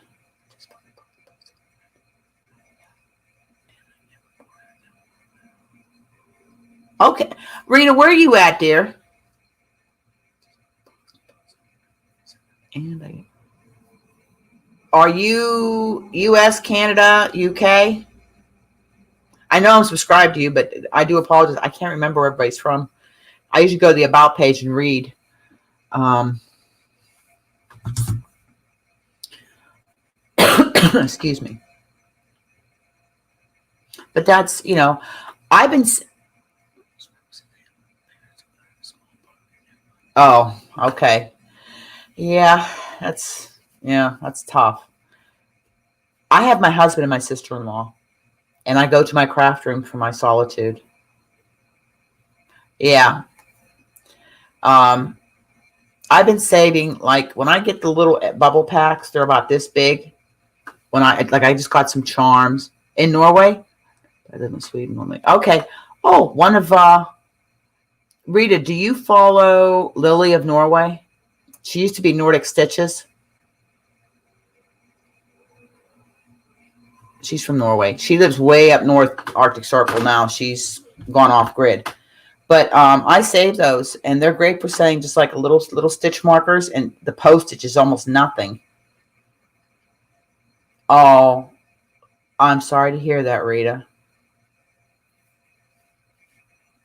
Okay, Rita, where are you at, dear? Are you U.S., Canada, UK? I know I'm subscribed to you, but I do apologize. I can't remember where everybody's from. I usually go to the About page and read. Excuse me. But that's, you know, I've been... Oh, okay. Yeah, that's tough. I have my husband and my sister-in-law, and I go to my craft room for my solitude. Yeah. I've been saving, like, when I get the little bubble packs, they're about this big. When I just got some charms in Norway. I live in Sweden only. Okay. Oh, one of Rita, do you follow Lily of Norway? She used to be Nordic Stitches. She's from Norway. She lives way up north, Arctic Circle now. She's gone off grid. But I saved those, and they're great for setting just like little stitch markers, and the postage is almost nothing. Oh, I'm sorry to hear that, Rita.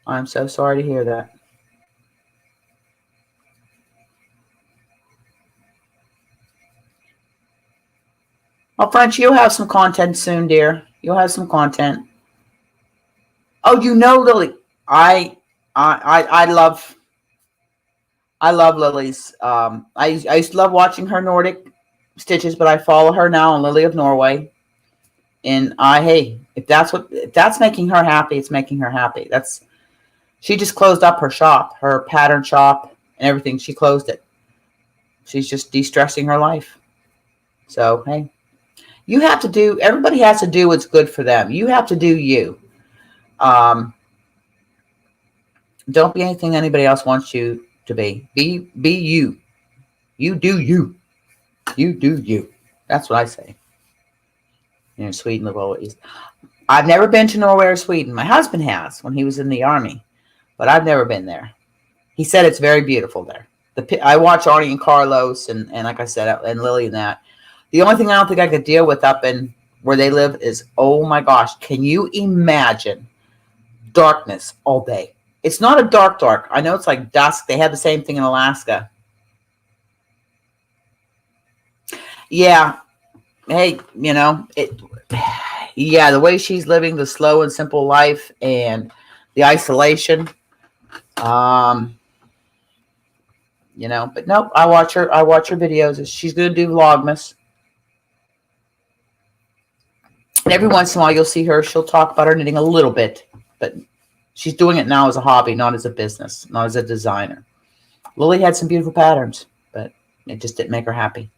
I'm so sorry to hear that. Well, French, you'll have some content soon, dear. You'll have some content. Oh, you know, Lily. I love Lily's. I used to love watching her Nordic stitches, but I follow her now on Lily of Norway. And hey, if that's making her happy, it's making her happy. She just closed up her shop, her pattern shop and everything. She closed it. She's just de-stressing her life. So, hey, everybody has to do what's good for them. You have to do you. Don't be anything anybody else wants you to be. Be you. You do you. You do you. That's what I say. In Sweden, live always. I've never been to Norway or Sweden. My husband has when he was in the army, but I've never been there. He said it's very beautiful there. I watch Arnie and Carlos and like I said, and Lily and that. The only thing I don't think I could deal with up in where they live is, oh my gosh, can you imagine darkness all day? It's not a dark. I know it's like dusk. They have the same thing in Alaska. Yeah. Hey, you know, Yeah, the way she's living the slow and simple life and the isolation. Um, but nope, I watch her videos. She's gonna do Vlogmas. And every once in a while you'll see her, she'll talk about her knitting a little bit, but she's doing it now as a hobby, not as a business, not as a designer. Lily had some beautiful patterns, but it just didn't make her happy.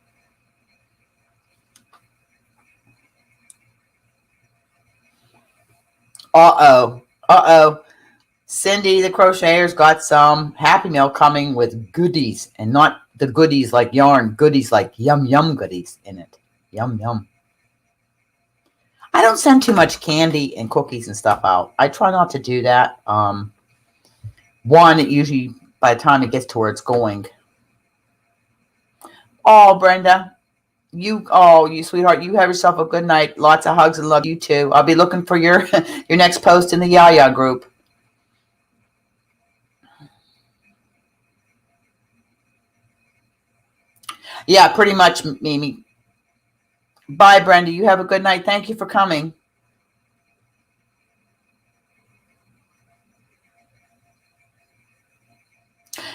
Uh-oh. Cindy, the crocheters, got some Happy Mail coming with goodies, and not the goodies like yarn, goodies like yum yum goodies in it. Yum yum. I don't send too much candy and cookies and stuff out. I try not to do that. One, it usually, by the time it gets to where it's going. Oh, Brenda, you sweetheart, you have yourself a good night. Lots of hugs and love. You too. I'll be looking for your your next post in the Yaya group. Yeah, pretty much, Mimi. Bye, Brenda. You have a good night. Thank you for coming.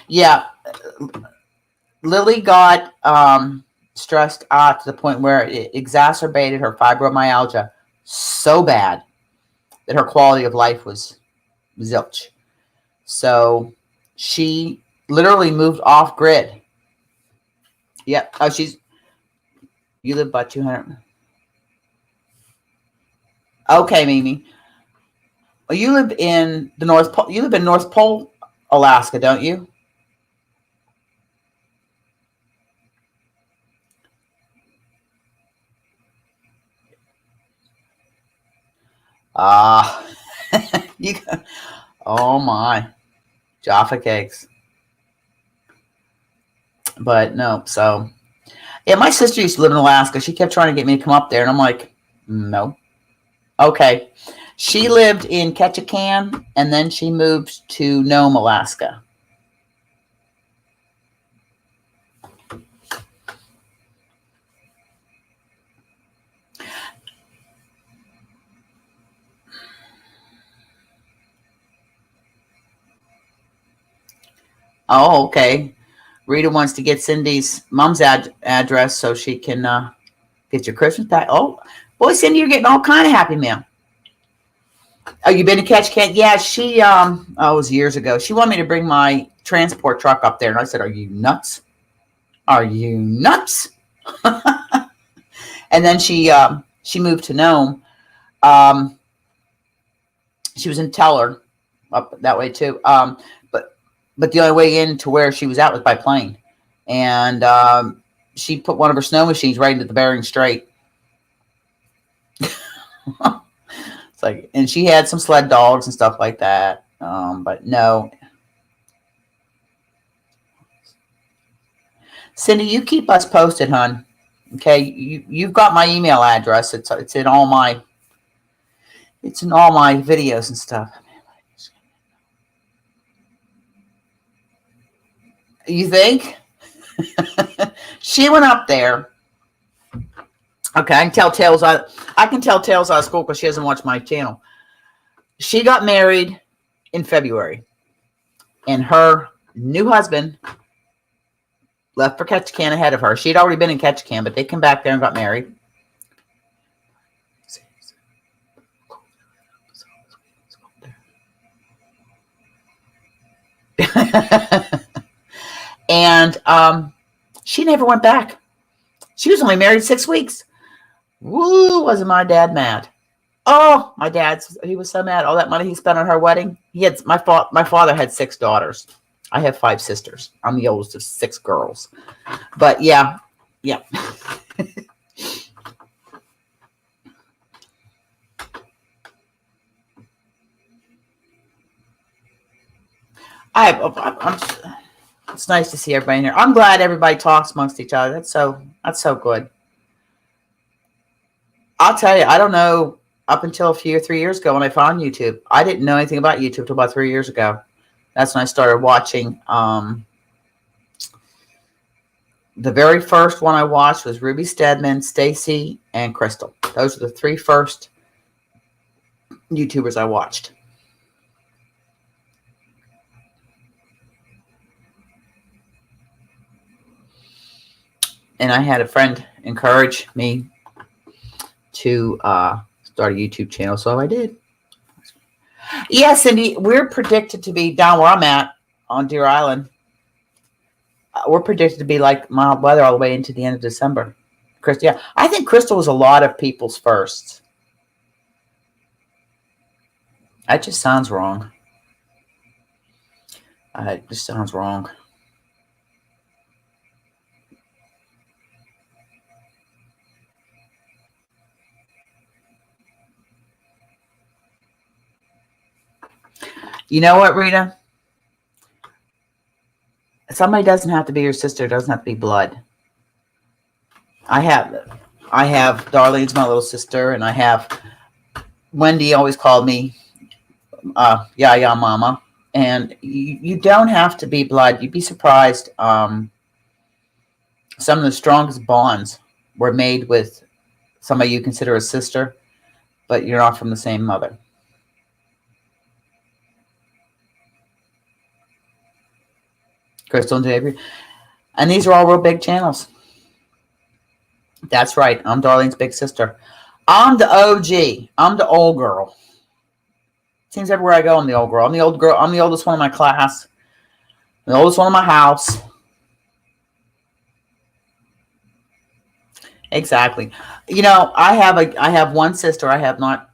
Yeah, Lily got stressed out to the point where it exacerbated her fibromyalgia so bad that her quality of life was zilch. So she literally moved off grid. Yep. Oh, you live about 200. Okay, Mimi. Well, you live in the North Pole. You live in North Pole, Alaska, don't you? Ah, you. Oh my, Jaffa cakes. But no, so yeah, my sister used to live in Alaska. She kept trying to get me to come up there, and I'm like, no. Okay. She lived in Ketchikan, and then she moved to Nome, Alaska. Oh, okay. Rita wants to get Cindy's mom's address so she can get your Christmas pack. Oh, boy, Cindy, you're getting all kind of Happy Mail. Oh, you been to Ketchikan? Yeah, she it was years ago. She wanted me to bring my transport truck up there, and I said, "Are you nuts? Are you nuts?" And then she moved to Nome. Um, she was in Teller up that way too. But the only way in to where she was at was by plane, and she put one of her snow machines right into the Bering Strait. It's like, and she had some sled dogs and stuff like that. But no, Cindy, you keep us posted, hon. Okay, you've got my email address. It's in all my videos and stuff. You think? She went up there. Okay, I can tell tales out of school because she hasn't watched my channel. She got married in February, and her new husband left for Ketchikan ahead of her. She had already been in Ketchikan, but they came back there and got married. And she never went back. She was only married 6 weeks. Woo, wasn't my dad mad? Oh, he was so mad. All that money he spent on her wedding. My father had 6 daughters. I have 5 sisters. I'm the oldest of 6 girls. But yeah. It's nice to see everybody in here. I'm glad everybody talks amongst each other. That's so good. I'll tell you, I don't know, up until 3 years ago when I found YouTube. I didn't know anything about YouTube until about 3 years ago. That's when I started watching. The very first one I watched was Ruby Stedman, Stacy, and Crystal. Those are the 3 first YouTubers I watched. And I had a friend encourage me to start a YouTube channel, so I did. Yes, Cindy, we're predicted to be down where I'm at on Deer Island. We're predicted to be like mild weather all the way into the end of December. Yeah, I think Crystal was a lot of people's firsts. That just sounds wrong. It just sounds wrong. You know what, Rita? Somebody doesn't have to be your sister. It doesn't have to be blood. I have Darlene's my little sister, and I have Wendy always called me yeah, mama. And you don't have to be blood. You'd be surprised. Some of the strongest bonds were made with somebody you consider a sister, but you're not from the same mother. Crystal and Xavier. And these are all real big channels. That's right. I'm Darlene's big sister. I'm the OG. I'm the old girl. Seems everywhere I go, I'm the old girl. I'm the old girl. I'm the oldest one in my class. The oldest one in my house. Exactly. You know, I have one sister. I have not.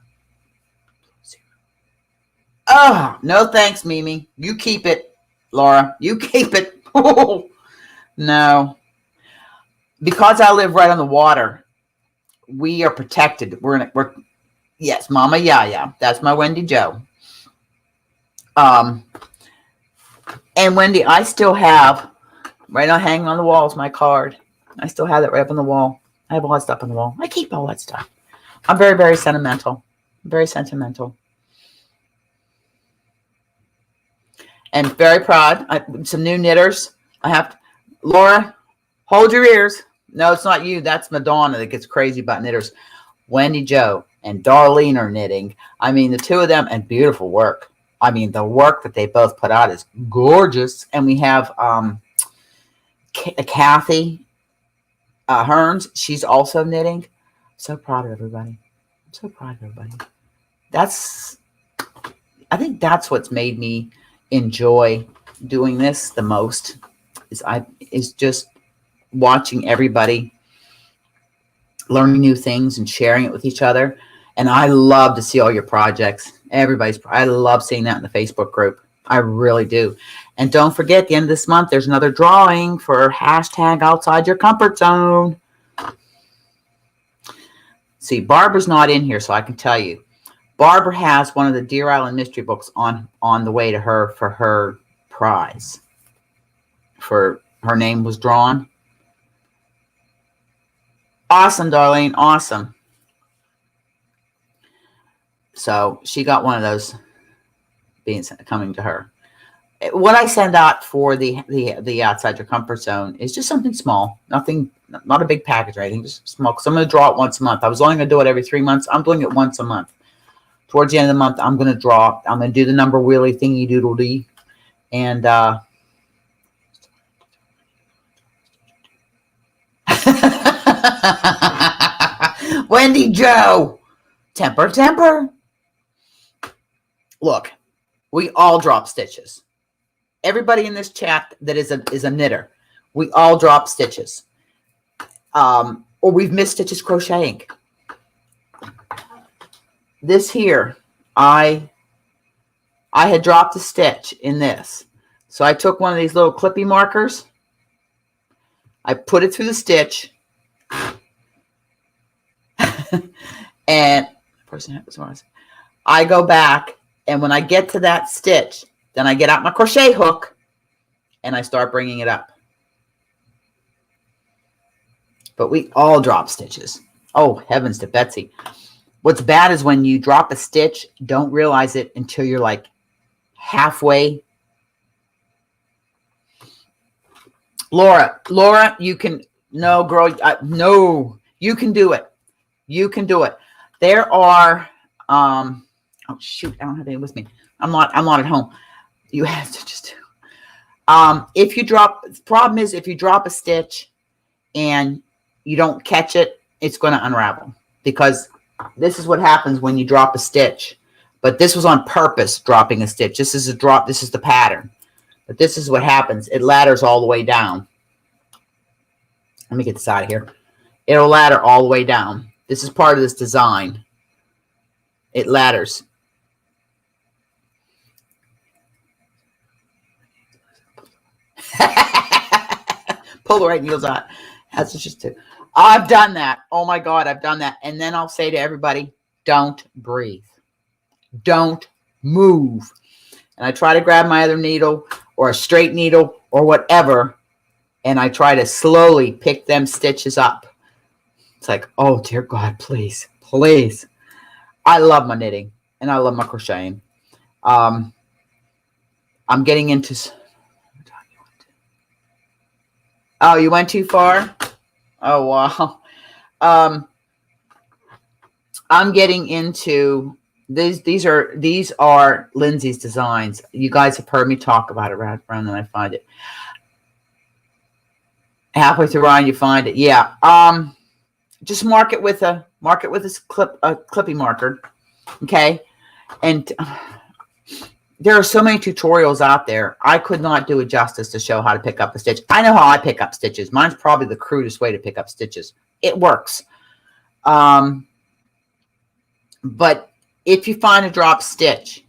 Oh, no thanks, Mimi. You keep it, Laura. You keep it. No. Because I live right on the water, we are protected. Yes, Mama Yaya. That's my Wendy Joe. And Wendy, I still have right now hanging on the wall is my card. I still have that right up on the wall. I have all that stuff on the wall. I keep all that stuff. I'm very, very sentimental. Very sentimental. And very proud. Some new knitters. Laura, hold your ears. No, it's not you. That's Madonna that gets crazy about knitters. Wendy Joe and Darlene are knitting. I mean, the two of them, and beautiful work. I mean, the work that they both put out is gorgeous. And we have Kathy Hearns. She's also knitting. I'm so proud of everybody. I'm so proud of everybody. I think that's what's made me enjoy doing this the most. Is just watching everybody learning new things and sharing it with each other. And I love to see all your projects. I love seeing that in the Facebook group. I really do. And don't forget, at the end of this month, there's another drawing for hashtag outside your comfort zone. See, Barbara's not in here, so I can tell you. Barbara has one of the Deer Island mystery books on the way to her for her prize. For her name was drawn. Awesome, Darlene. Awesome. So she got one of those coming to her. What I send out for the outside your comfort zone is just something small. Nothing, not a big package or anything, just small. Because I'm going to draw it once a month. I was only going to do it every 3 months. I'm doing it once a month. Towards the end of the month, I'm going to draw. I'm going to do the number wheelie thingy doodle dee. And Wendy Joe, temper. Look, we all drop stitches. Everybody in this chat that is a knitter, we all drop stitches. Or we've missed stitches crocheting. This here, I had dropped a stitch in this. So I took one of these little clippy markers. I put it through the stitch. And I go back, and when I get to that stitch, then I get out my crochet hook and I start bringing it up. But we all drop stitches. Oh, heavens to Betsy. What's bad is when you drop a stitch, don't realize it until you're like halfway. Laura, you can, no, girl, no, you can do it. You can do it. There are, oh Oh shoot, I don't have any with me. I'm not at home. You have to just if you drop, the problem is if you drop a stitch and you don't catch it, it's going to unravel, because this is what happens when you drop a stitch. But this was on purpose, dropping a stitch. This is a drop. This is the pattern. But this is what happens. It ladders all the way down. Let me get this out of here. It'll ladder all the way down. This is part of this design. It ladders. Pull the right needles out. That's just it. I've done that. Oh my God, I've done that. And then I'll say to everybody, don't breathe. Don't move. And I try to grab my other needle or a straight needle or whatever, and I try to slowly pick them stitches up. It's like, oh dear God, please, please. I love my knitting and I love my crocheting. I'm getting into... Oh, you went too far? Oh, wow. I'm getting into these are Lindsay's designs. You guys have heard me talk about it right around, and I find it. Halfway through on, you find it. Yeah. Just mark it with a clippy marker. Okay. And there are so many tutorials out there. I could not do it justice to show how to pick up a stitch. I know how I pick up stitches. Mine's probably the crudest way to pick up stitches. It works. But if you find a drop stitch,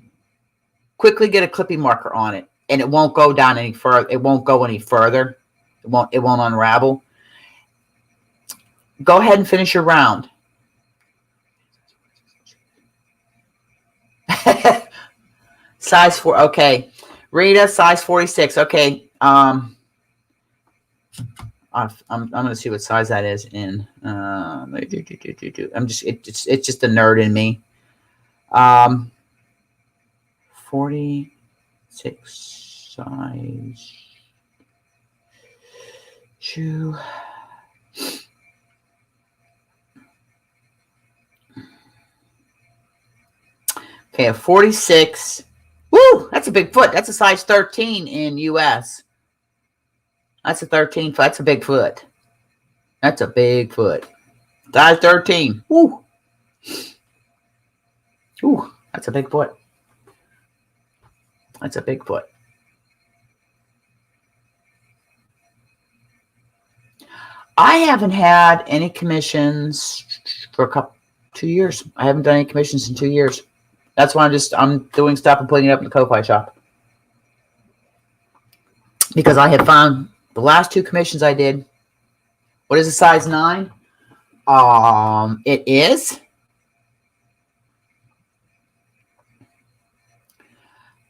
quickly get a clippy marker on it, and it won't go down any further. It won't go any further. It won't unravel. Go ahead and finish your round. Size 4. Okay. Rita, size 46. Okay. I'm going to see what size that is in. It's just a nerd in me. 46 size shoe. Okay, a 46. Woo! That's a big foot. That's a size 13 in US. That's a 13 foot. That's a big foot. That's a big foot. Size 13. Woo! Ooh, that's a big foot. That's a big foot. I haven't had any commissions for 2 years. I haven't done any commissions in 2 years. That's why I'm doing stuff and putting it up in the Ko-Fi shop. Because I had found the last 2 commissions I did. What is a size 9? It is.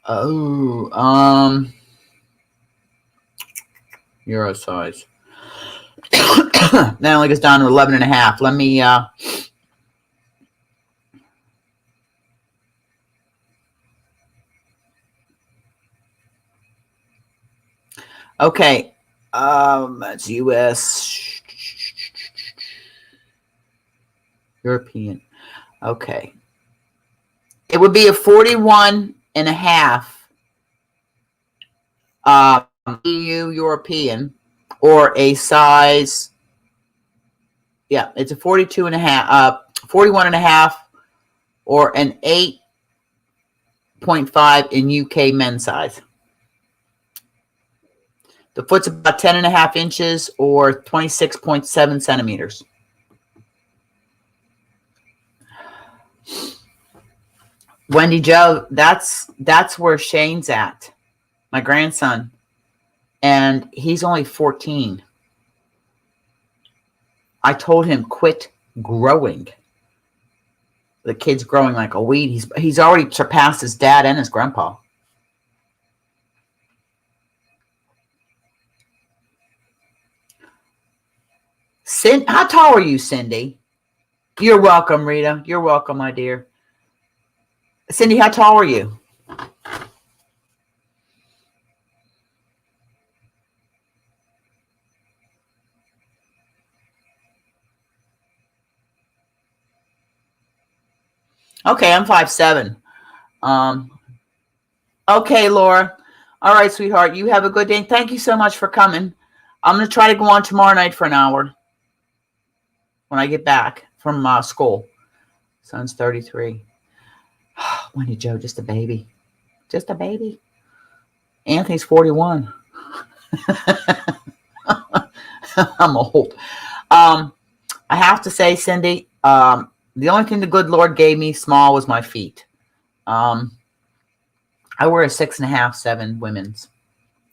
Oh, Euro size. That only goes down to 11.5. Let me, okay. That's US. European. Okay. It would be a 41.5. EU European, or a size, yeah, it's a 42.5, 41.5, or an 8.5 in UK men's size. The foot's about 10.5 inches, or 26.7 centimeters. Wendy Joe, that's where Shane's at, my grandson. And he's only 14. I told him, quit growing. The kid's growing like a weed. He's already surpassed his dad and his grandpa. How tall are you, Cindy? You're welcome, Rita. You're welcome, my dear. Cindy, how tall are you? Okay, I'm 5'7". Um, okay, Laura. All right, sweetheart. You have a good day. Thank you so much for coming. I'm going to try to go on tomorrow night for an hour when I get back from school. Son's 33. Wendy Joe, just a baby. Just a baby. Anthony's 41. I'm old. I have to say, Cindy, the only thing the good Lord gave me small was my feet. I wear a 6.5, 7 women's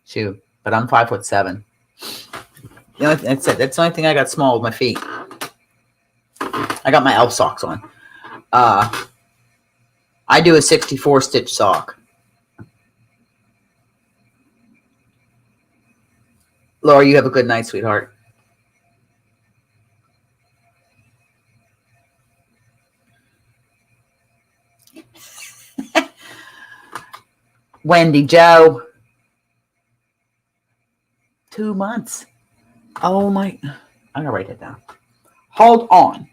shoe, but I'm 5'7". That's it. That's the only thing I got small with my feet. I got my elf socks on. I do a 64 stitch sock. Laura, you have a good night, sweetheart. Wendy Joe. 2 months. Oh my. I'm going to write it down. Hold on.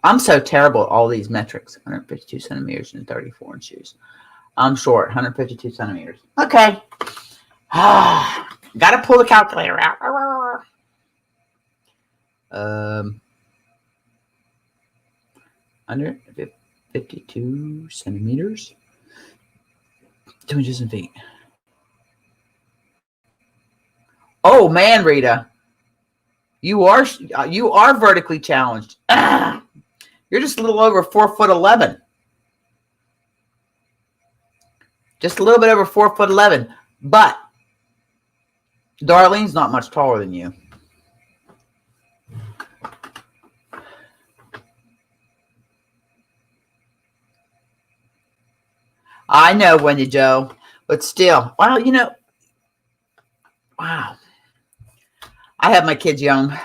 I'm so terrible at all these metrics. 152 centimeters and 34 inches. I'm short, 152 centimeters. Okay. Got to pull the calculator out. 152 centimeters. 2 inches in feet. Oh man, Rita, you are vertically challenged. You're just a little over 4'11". Just a little bit over 4'11". But Darlene's not much taller than you. I know, Wendy Joe, but still, well, wow. I have my kids young.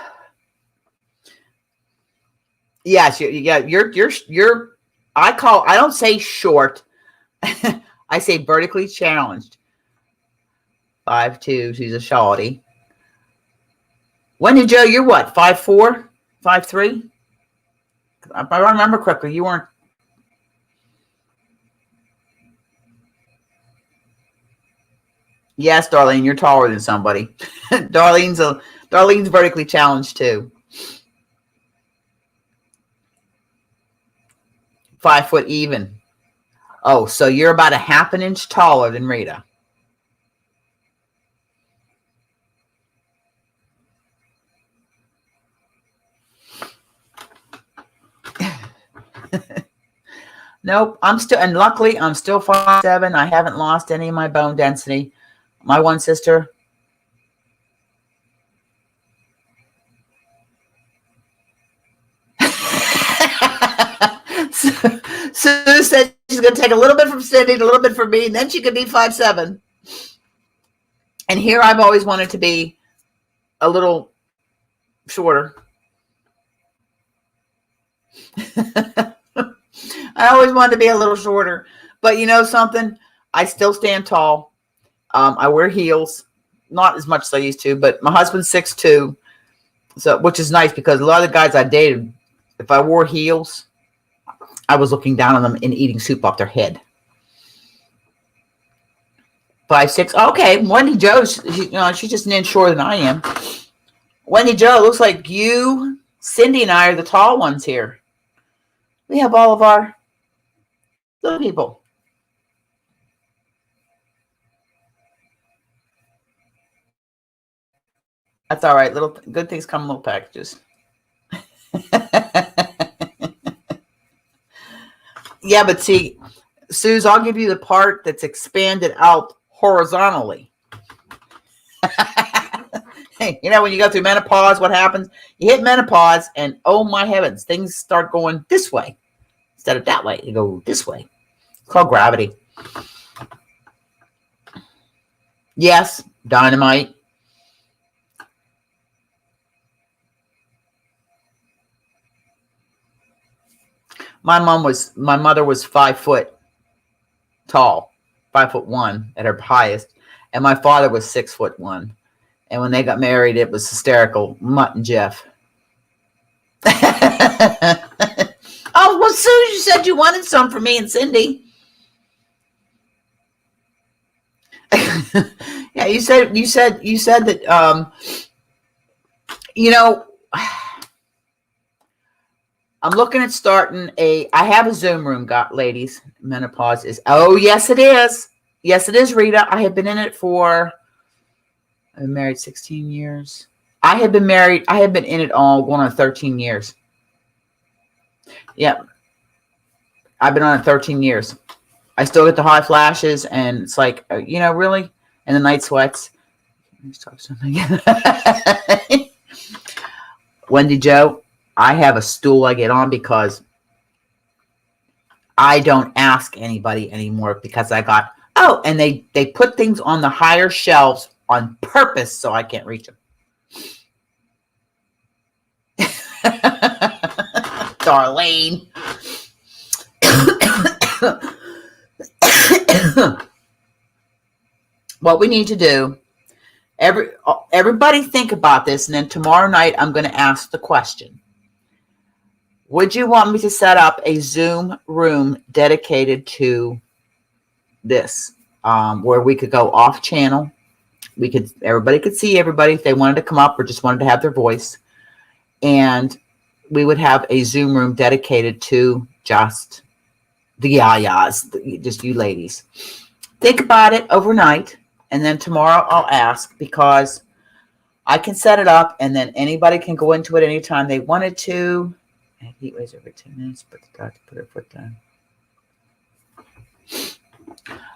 Yes, you're. I don't say short. I say vertically challenged. 5'2". She's a shawty. Wendy Joe, you're what? 5'4", 5'3"? If I remember correctly, you weren't. Yes, Darlene, you're taller than somebody. Darlene's vertically challenged too. 5 foot even. Oh, so you're about a half an inch taller than Rita. Nope, and luckily I'm still 5'7". I haven't lost any of my bone density. My one sister. Sue said she's going to take a little bit from Cindy and a little bit from me, and then she could be 5'7". And here I've always wanted to be a little shorter. I always wanted to be a little shorter. But you know something? I still stand tall. I wear heels. Not as much as I used to, but my husband's 6'2", so which is nice because a lot of the guys I dated, if I wore heels, I was looking down on them and eating soup off their head. 5'6". Okay, Wendy Joe, she's just an inch shorter than I am. Wendy Joe, looks like you, Cindy, and I are the tall ones here. We have all of our little people. That's all right. Little good things come in little packages. Yeah, but see, Suze, I'll give you the part that's expanded out horizontally. Hey, when you go through menopause, what happens? You hit menopause, and oh my heavens, things start going this way instead of that way. You go this way. It's called gravity. Yes, dynamite. My mother was 5 foot tall, 5'1" at her highest, and my father was 6'1". And when they got married, it was hysterical. Mutt and Jeff. said you wanted some for me and Cindy. Yeah, you said that you know, I'm looking at starting I have a Zoom room, ladies. Menopause is, oh, yes, it is. Yes, it is, Rita. I have been in it I've been married 16 years. I have been in it all going on 13 years. Yep. I've been on it 13 years. I still get the hot flashes, and it's like, really? And the night sweats. Let's talk something. Wendy Jo, I have a stool I get on because I don't ask anybody anymore because and they put things on the higher shelves on purpose so I can't reach them. Darlene. What we need to do, everybody think about this, and then tomorrow night I'm going to ask the question. Would you want me to set up a Zoom room dedicated to this, where we could go off channel? Everybody could see everybody if they wanted to come up or just wanted to have their voice. And we would have a Zoom room dedicated to just the yayas, just you ladies. Think about it overnight, and then tomorrow I'll ask, because I can set it up, and then anybody can go into it anytime they wanted to. Heat waves every 10 minutes, but the doctor put her foot down.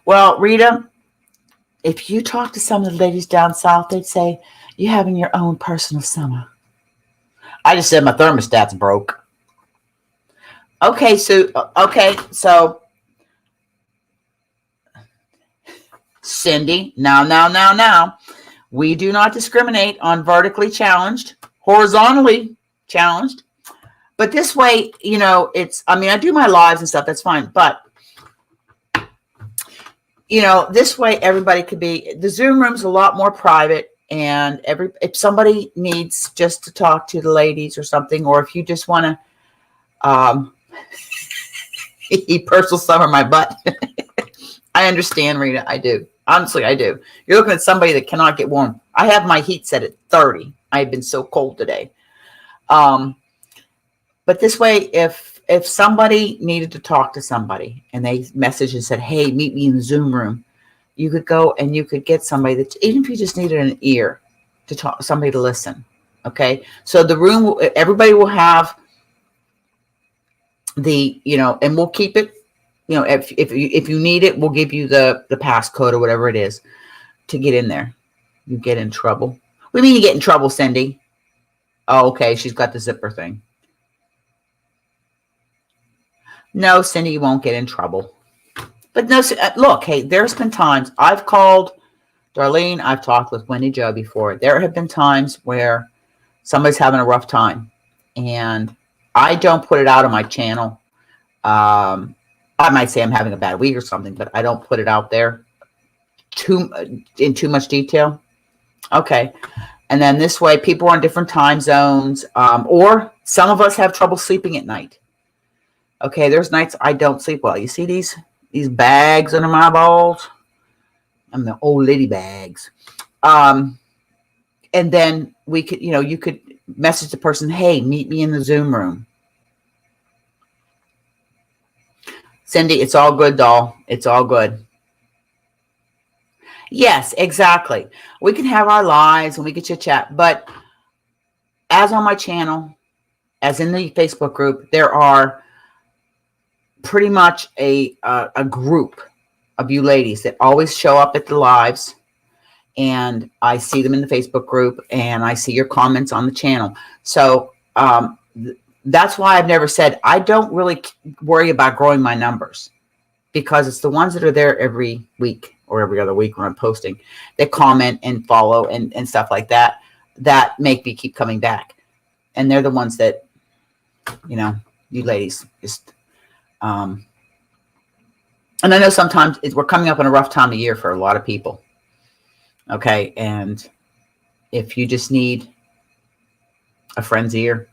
Well, Rita, if you talk to some of the ladies down south, they'd say, you're having your own personal summer. I just said my thermostat's broke. Okay, so Cindy, now. We do not discriminate on vertically challenged, horizontally challenged. But this way, I do my lives and stuff, that's fine. But, this way everybody could be, the Zoom room's a lot more private. And if somebody needs just to talk to the ladies or something, or if you just want to personal summer my butt. I understand, Rita. I do. Honestly, I do. You're looking at somebody that cannot get warm. I have my heat set at 30. I've been so cold today. But this way, if somebody needed to talk to somebody and they messaged and said, hey, meet me in the Zoom room, you could go and you could get somebody that, even if you just needed an ear to talk, somebody to listen. Okay. So the room, everybody will have and we'll keep it, if you need it, we'll give you the passcode or whatever it is to get in there. You get in trouble. What do you mean you get in trouble, Cindy? Oh, okay. She's got the zipper thing. No, Cindy, you won't get in trouble. But no, look, hey, there's been times I've called Darlene. I've talked with Wendy Jo before. There have been times where somebody's having a rough time, and I don't put it out on my channel. I might say I'm having a bad week or something, but I don't put it out there in too much detail. Okay. And then this way, people are on different time zones, or some of us have trouble sleeping at night. Okay, there's nights I don't sleep well. You see these bags under my balls? I'm the old lady bags. And then we could, you could message the person, hey, meet me in the Zoom room. Cindy, it's all good, doll. It's all good. Yes, exactly. We can have our lives and we can chit chat, but as on my channel, as in the Facebook group, there are pretty much a group of you ladies that always show up at the lives, and I see them in the Facebook group, and I see your comments on the channel. So that's why I've never said, I don't really worry about growing my numbers, because it's the ones that are there every week or every other week when I'm posting, that comment and follow and stuff like that, that make me keep coming back. And they're the ones that, you ladies just, and I know sometimes we're coming up on a rough time of year for a lot of people. Okay. And if you just need a friend's ear,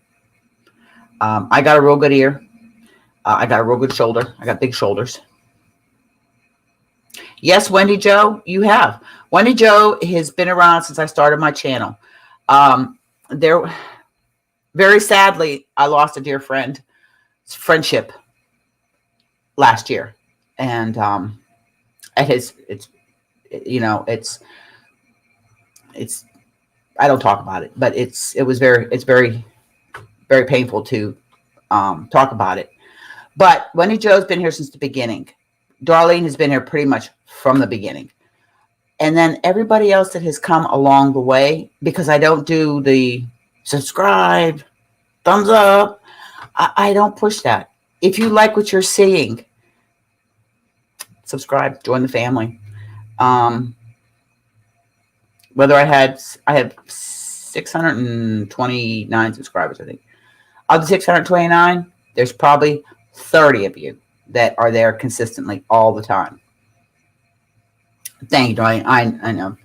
I got a real good ear. I got a real good shoulder. I got big shoulders. Yes, Wendy Joe, you have. Wendy Joe has been around since I started my channel. There, very sadly, I lost a dear friendship last year, and it's I don't talk about it, but it's very very painful to talk about it. But Wendy Joe's been here since the beginning. Darlene has been here pretty much from the beginning. And then everybody else that has come along the way, because I don't do the subscribe, thumbs up, I don't push that. If you like what you're seeing, subscribe, join the family. Whether I have 629 subscribers, I think. Of the 629, there's probably 30 of you that are there consistently all the time. Thank you, Darlene. I know.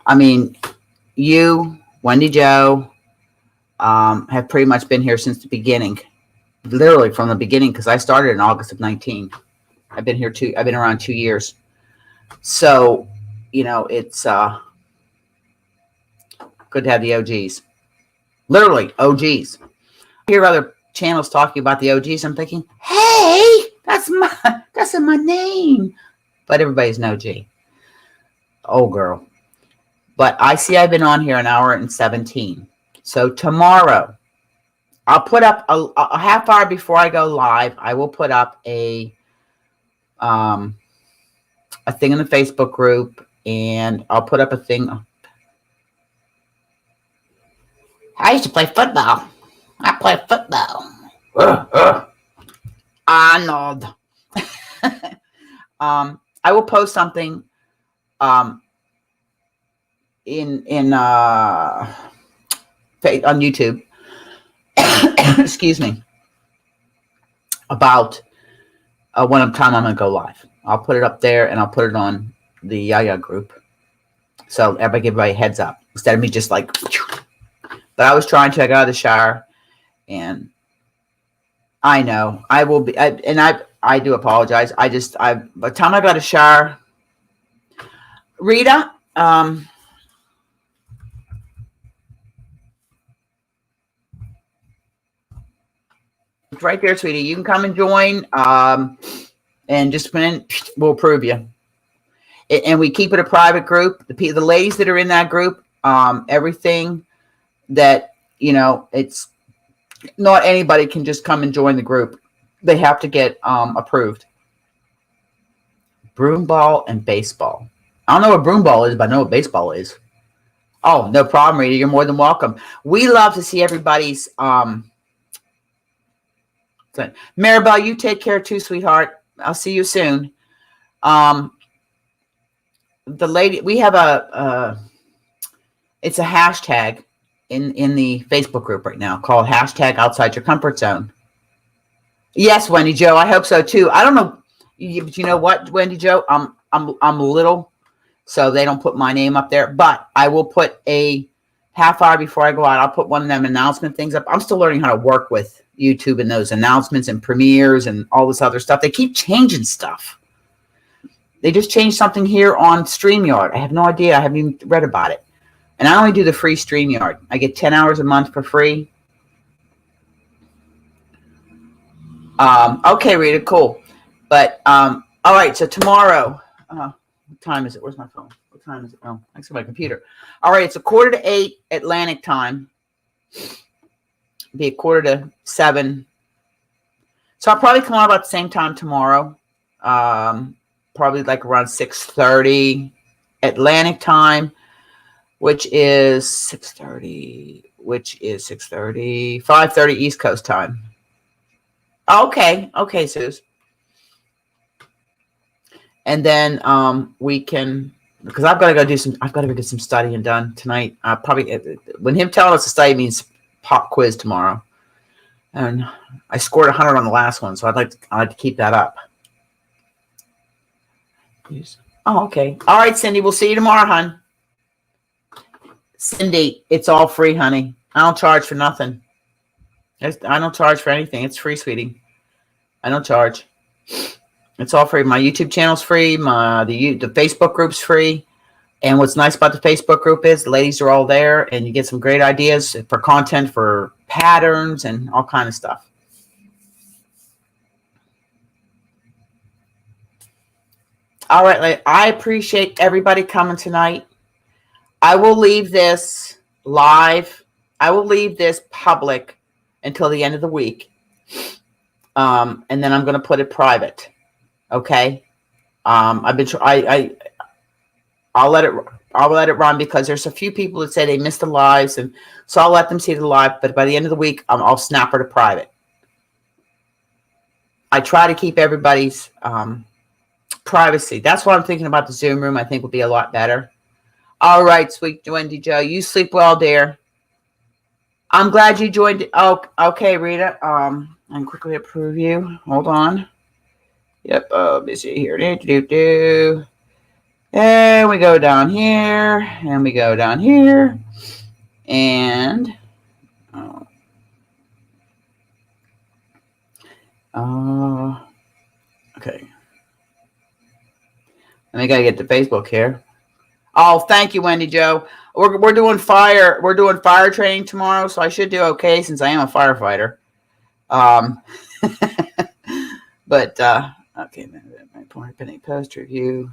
I mean, you, Wendy Joe, have pretty much been here since the beginning. Literally from the beginning, because I started in August of 19. I've been around 2 years. So, it's good to have the OGs. Literally, OGs. I hear other channels talking about the OGs. I'm thinking, hey, that's in my name. But everybody's an OG. Oh, girl. But I see I've been on here an hour and 17. So tomorrow, I'll put up a half hour before I go live. I will put up a thing in the Facebook group, and I'll put up a thing. I used to play football. I play football. Arnold. I will post something on YouTube. Excuse me. About when time I'm going to go live. I'll put it up there, and I'll put it on the Yaya group. So everybody give everybody a heads up. Instead of me just like... But I was trying to. I got out of the shower, and I know I will be. I do apologize. By the time I got a shower, Rita, it's right there, sweetie. You can come and join, and just we'll approve you. And we keep it a private group. The ladies that are in that group, everything that it's not anybody can just come and join the group. They have to get approved. Broom ball and baseball. I don't know what broom ball is, but I know what baseball is. Oh, no problem, Rita. You're more than welcome. We love to see everybody's Maribel, you take care too, sweetheart. I'll see you soon. The lady, we have it's a hashtag in the Facebook group right now called hashtag outside your comfort zone. Yes, Wendy Joe, I hope so too. I don't know, but you know what, Wendy Joe, I'm little, so they don't put my name up there, but I will put a half hour before I go out. I'll put one of them announcement things up. I'm still learning how to work with YouTube and those announcements and premieres and all this other stuff. They keep changing stuff. They just changed something here on StreamYard. I have no idea. I haven't even read about it. And I only do the free StreamYard. I get 10 hours a month for free. Okay, Rita, cool. But, all right, so tomorrow, what time is it? Where's my phone? What time is it? Oh, I see my computer. All right, it's 7:45 Atlantic time. It'll be 6:45. So I'll probably come on about the same time tomorrow. Probably like around 6:30 Atlantic time, which is 5:30 East Coast time. Okay, Suze. And then we can, because I've got to go do some studying done tonight. Probably when him telling us to study means pop quiz tomorrow, and I scored 100 on the last one, so I'd like to keep that up. Oh, okay. All right, Cindy. We'll see you tomorrow, hon. Cindy, it's all free, honey. I don't charge for nothing. I don't charge for anything. It's free, sweetie. I don't charge. It's all free. My YouTube channel's free. The Facebook group's free. And what's nice about the Facebook group is the ladies are all there, and you get some great ideas for content, for patterns, and all kind of stuff. All right, I appreciate everybody coming tonight. I will leave this live. I will leave this public until the end of the week. And then I'm going to put it private. Okay. I'll let it run because there's a few people that say they missed the lives, and so I'll let them see the live. But by the end of the week, I'll snap her to private. I try to keep everybody's privacy. That's what I'm thinking about the Zoom room. I think will be a lot better. All right, sweet Wendy Joe, you sleep well, dear. I'm glad you joined. Oh, okay, Rita. I can quickly approve you. Hold on. Yep. Let me see here. And we go down here, and we go down here, and okay. And I gotta get to Facebook here. Oh, thank you, Wendy Joe. We're doing fire. We're doing fire training tomorrow, so I should do okay since I am a firefighter. But okay, my point pending post review.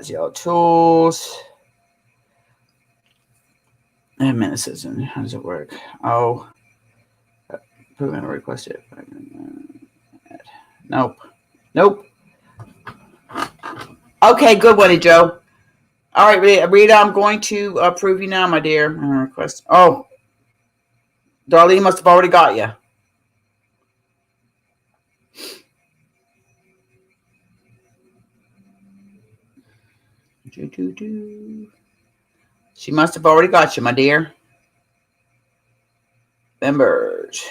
Zero tools. Admin assistant. How does it work? Oh, approving a request. Nope. Okay, good, Wendy Joe. All right, Rita, I'm going to approve you now, my dear. Request. Oh, Darlene must have already got you. She must have already got you, my dear. Members.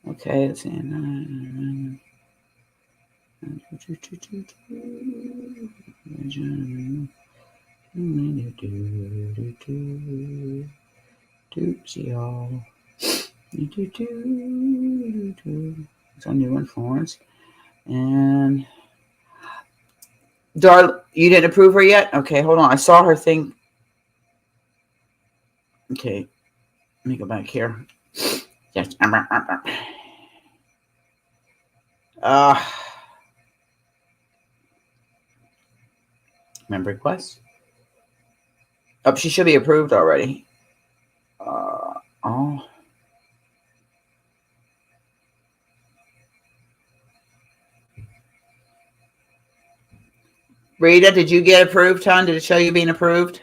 Okay, let's see. It's on new influence. And Dar, you didn't approve her yet? Okay, hold on. I saw her thing. Okay, let me go back here. Yes. Member request. Oh, she should be approved already. Oh. Rita, did you get approved, hon? Did it show you being approved?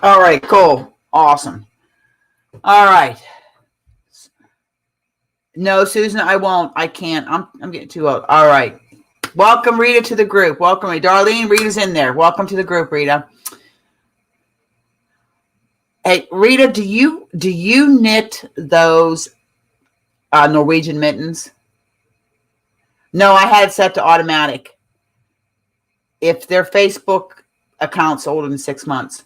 All right, cool. Awesome. All right. No, Susan, I won't. I can't. I'm getting too old. All right. Welcome, Rita, to the group. Welcome, Darlene. Rita's in there. Welcome to the group, Rita. Hey, Rita, do you knit those Norwegian mittens? No, I had it set to automatic. If their Facebook account's older than 6 months.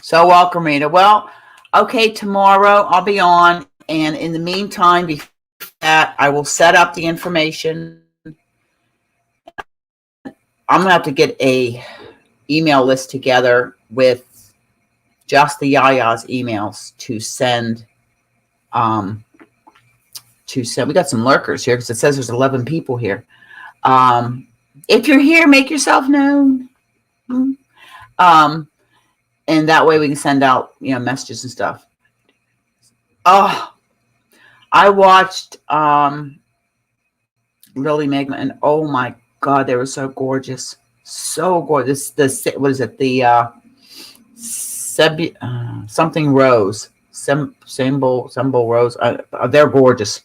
So welcome, Rita. Well, okay, tomorrow I'll be on, and in the meantime, before that, I will set up the information. I'm gonna have to get a email list together with just the Yaya's emails to send. We got some lurkers here because it says there's 11 people here. If you're here, make yourself known. And that way we can send out, messages and stuff. Oh, I watched Lily Megman, and oh my God, they were so gorgeous. So gorgeous. What is it? The something Rose. Symbol Rose. They're gorgeous.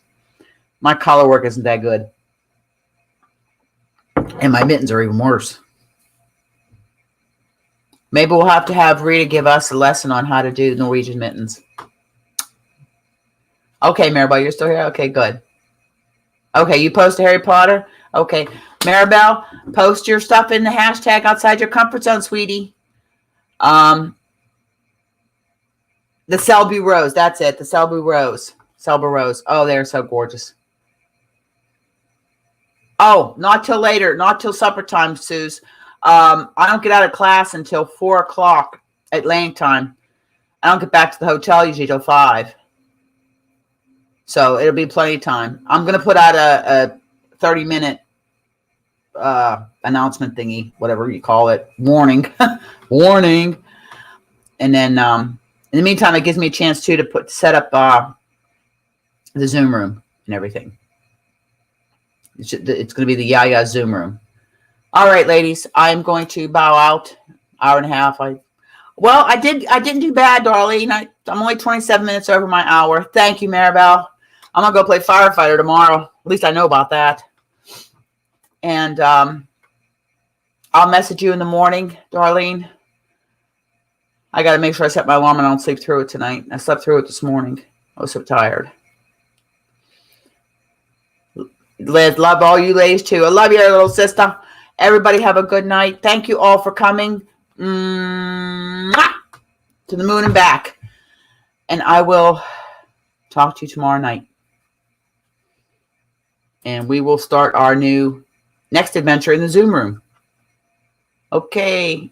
My color work isn't that good. And my mittens are even worse. Maybe we'll have to have Rita give us a lesson on how to do Norwegian mittens. Okay, Maribel, you're still here? Okay, good. Okay, you posted Harry Potter? Okay. Maribel, post your stuff in the hashtag outside your comfort zone, sweetie. The Selby Rose. That's it. The Selby Rose. Selby Rose. Oh, they're so gorgeous. Oh, not till later. Not till supper time, Suze. I don't get out of class until 4 o'clock Atlantic time. I don't get back to the hotel usually till 5. So it'll be plenty of time. I'm going to put out a 30-minute announcement thingy, whatever you call it. Warning. Warning. And then in the meantime, it gives me a chance too to set up the Zoom room and everything. It's going to be the Yaya Zoom room. All right, ladies, I'm going to bow out. Hour and a half. I didn't do bad, Darlene. I'm only 27 minutes over my hour. Thank you, Maribel. I'm gonna go play firefighter tomorrow. At least I know about that. And I'll message you in the morning, Darlene. I got to make sure I set my alarm and I don't sleep through it tonight. I slept through it this morning. I was so tired. Liz, love all you ladies too. I love you, little sister. Everybody have a good night. Thank you all for coming. Mwah! To the moon and back. And I will talk to you tomorrow night. And we will start our next adventure in the Zoom room. Okay.